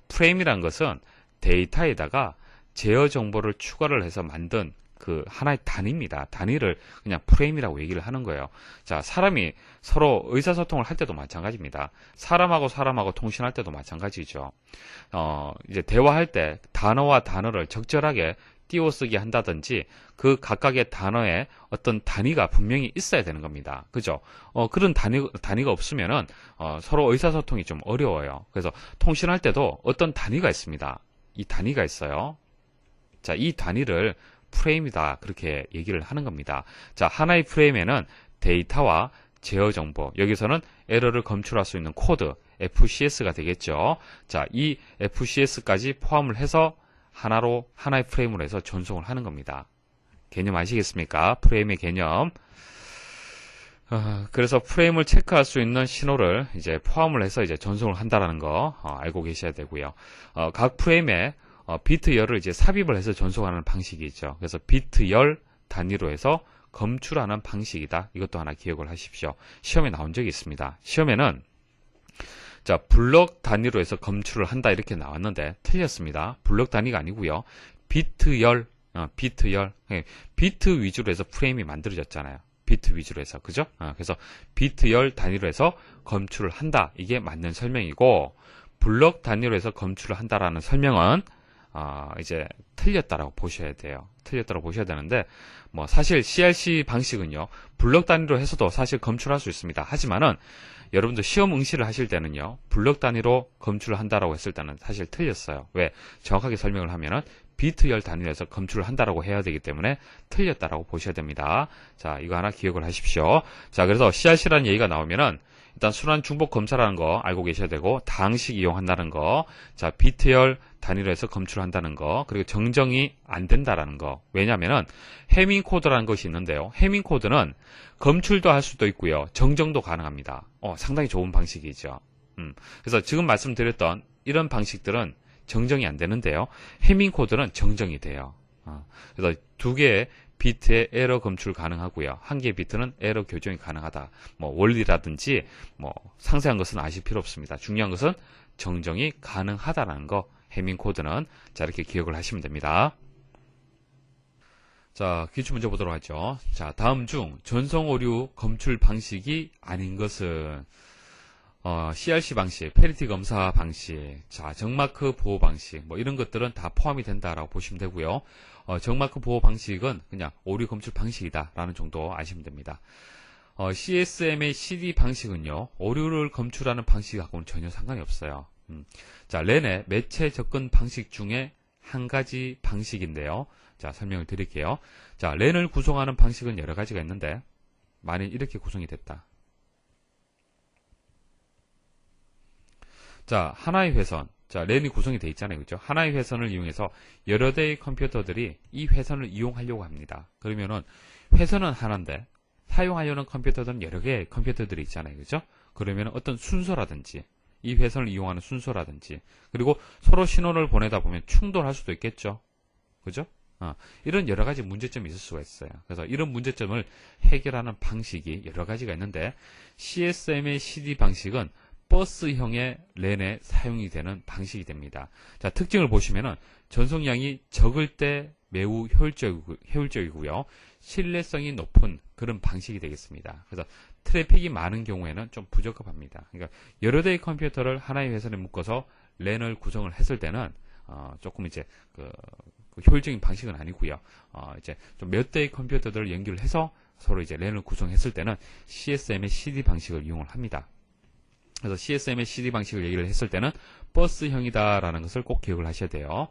프레임이란 것은 데이터에다가 제어 정보를 추가를 해서 만든 그 하나의 단위입니다. 단위를 그냥 프레임이라고 얘기를 하는 거예요. 자, 사람이 서로 의사소통을 할 때도 마찬가지입니다. 사람하고 사람하고 통신할 때도 마찬가지죠. 이제 대화할 때 단어와 단어를 적절하게 띄워쓰기 한다든지, 그 각각의 단어에 어떤 단위가 분명히 있어야 되는 겁니다. 그죠? 그런 단위가 없으면은, 서로 의사소통이 좀 어려워요. 그래서 통신할 때도 어떤 단위가 있습니다. 이 단위가 있어요. 자, 이 단위를 프레임이다, 그렇게 얘기를 하는 겁니다. 자, 하나의 프레임에는 데이터와 제어 정보, 여기서는 에러를 검출할 수 있는 코드, FCS가 되겠죠. 자, 이 FCS까지 포함을 해서 하나의 프레임으로 해서 전송을 하는 겁니다. 개념 아시겠습니까? 프레임의 개념. 그래서 프레임을 체크할 수 있는 신호를 이제 포함을 해서 이제 전송을 한다라는 거 알고 계셔야 되고요. 각 프레임에 비트 열을 이제 삽입을 해서 전송하는 방식이 있죠. 그래서 비트 열 단위로 해서 검출하는 방식이다. 이것도 하나 기억을 하십시오. 시험에 나온 적이 있습니다. 시험에는 자, 블럭 단위로 해서 검출을 한다, 이렇게 나왔는데 틀렸습니다. 블럭 단위가 아니고요. 비트 열. 비트 위주로 해서 프레임이 만들어졌잖아요. 비트 위주로 해서, 그죠? 그래서 비트 열 단위로 해서 검출을 한다, 이게 맞는 설명이고, 블럭 단위로 해서 검출을 한다라는 설명은 이제 틀렸다라고 보셔야 돼요. 틀렸다라고 보셔야 되는데, 뭐 사실 CRC 방식은요, 블럭 단위로 해서도 사실 검출할 수 있습니다. 하지만은 여러분들 시험 응시를 하실 때는요, 블럭 단위로 검출을 한다라고 했을 때는 사실 틀렸어요. 왜? 정확하게 설명을 하면은 비트 열 단위로 해서 검출을 한다라고 해야 되기 때문에 틀렸다라고 보셔야 됩니다. 자, 이거 하나 기억을 하십시오. 자, 그래서 CRC라는 얘기가 나오면은 일단 순환 중복 검사라는 거 알고 계셔야 되고, 다항식 이용한다는 거, 자, 비트 열 단위로 해서 검출한다는 거, 그리고 정정이 안 된다라는 거. 왜냐면은 해밍 코드라는 것이 있는데요. 해밍 코드는 검출도 할 수도 있고요, 정정도 가능합니다. 상당히 좋은 방식이죠. 그래서 지금 말씀드렸던 이런 방식들은 정정이 안 되는데요. 해밍 코드는 정정이 돼요. 그래서 두 개의 비트의 에러 검출 가능하고요. 한 개의 비트는 에러 교정이 가능하다. 뭐 원리라든지 뭐 상세한 것은 아실 필요 없습니다. 중요한 것은 정정이 가능하다라는 거, 해밍 코드는. 자, 이렇게 기억을 하시면 됩니다. 자, 기출문제 보도록 하죠. 자, 다음 중 전송 오류 검출 방식이 아닌 것은 CRC 방식, 페리티 검사 방식, 자, 정마크 보호 방식, 뭐 이런 것들은 다 포함이 된다라고 보시면 되고요. 정마크 보호 방식은 그냥 오류 검출 방식이다라는 정도 아시면 됩니다. CSM의 CD 방식은요, 오류를 검출하는 방식하고는 전혀 상관이 없어요. 자, 렌의 매체 접근 방식 중에 한 가지 방식인데요. 자, 설명을 드릴게요. 자, 렌을 구성하는 방식은 여러 가지가 있는데, 만일 이렇게 구성이 됐다. 자, 하나의 회선. 자, 렌이 구성이 되어 있잖아요. 그죠? 하나의 회선을 이용해서 여러 대의 컴퓨터들이 이 회선을 이용하려고 합니다. 그러면은 회선은 하나인데 사용하려는 컴퓨터들은 여러 개의 컴퓨터들이 있잖아요. 그죠? 그러면 어떤 순서라든지, 이 회선을 이용하는 순서라든지, 그리고 서로 신호를 보내다 보면 충돌할 수도 있겠죠. 그죠? 이런 여러 가지 문제점이 있을 수가 있어요. 그래서 이런 문제점을 해결하는 방식이 여러 가지가 있는데, CSM의 CD 방식은 버스형의 렌에 사용이 되는 방식이 됩니다. 자, 특징을 보시면은 전송량이 적을 때 매우 효율적이고요. 신뢰성이 높은 그런 방식이 되겠습니다. 그래서 트래픽이 많은 경우에는 좀 부적합합니다. 그러니까 여러 대의 컴퓨터를 하나의 회선에 묶어서 렌을 구성을 했을 때는 조금 이제 그 효율적인 방식은 아니고요. 이제 좀 몇 대의 컴퓨터들을 연결을 해서 서로 이제 렌을 구성했을 때는 CSM의 CD 방식을 이용을 합니다. 그래서 CSM의 CD 방식을 얘기를 했을 때는 버스형이다라는 것을 꼭 기억을 하셔야 돼요.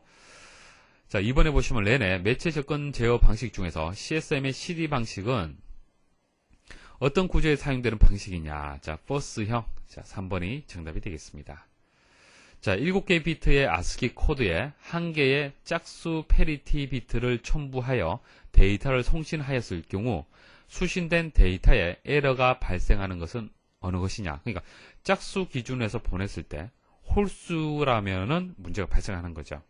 자, 이번에 보시면 랜의 매체 접근 제어 방식 중에서 CSM의 CD 방식은 어떤 구조에 사용되는 방식이냐. 자, 버스형. 자, 3번이 정답이 되겠습니다. 자, 7개의 비트의 ASCII 코드에 1개의 짝수 패리티 비트를 첨부하여 데이터를 송신하였을 경우 수신된 데이터에 에러가 발생하는 것은 어느 것이냐. 그러니까 짝수 기준에서 보냈을 때 홀수라면은 문제가 발생하는 거죠.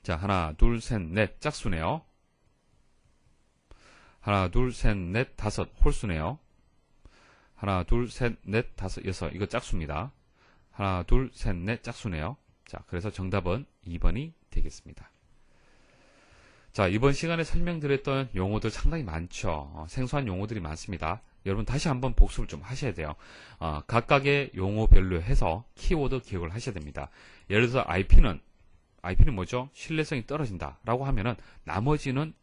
자, 하나, 둘, 셋, 넷 짝수네요. 하나, 둘, 셋, 넷, 다섯 홀수네요. 하나, 둘, 셋, 넷, 다섯, 여섯 이거 짝수입니다. 하나, 둘, 셋, 넷 짝수네요. 자, 그래서 정답은 2번이 되겠습니다. 자, 이번 시간에 설명드렸던 용어들 상당히 많죠. 생소한 용어들이 많습니다. 여러분 다시 한번 복습을 좀 하셔야 돼요. 각각의 용어별로 해서 키워드 기억을 하셔야 됩니다. 예를 들어서 IP는 뭐죠? 신뢰성이 떨어진다 라고 하면은 나머지는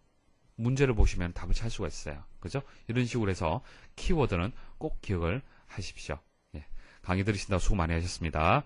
문제를 보시면 답을 찾을 수가 있어요. 그죠? 이런 식으로 해서 키워드는 꼭 기억을 하십시오. 예. 강의 들으신다고 수고 많이 하셨습니다.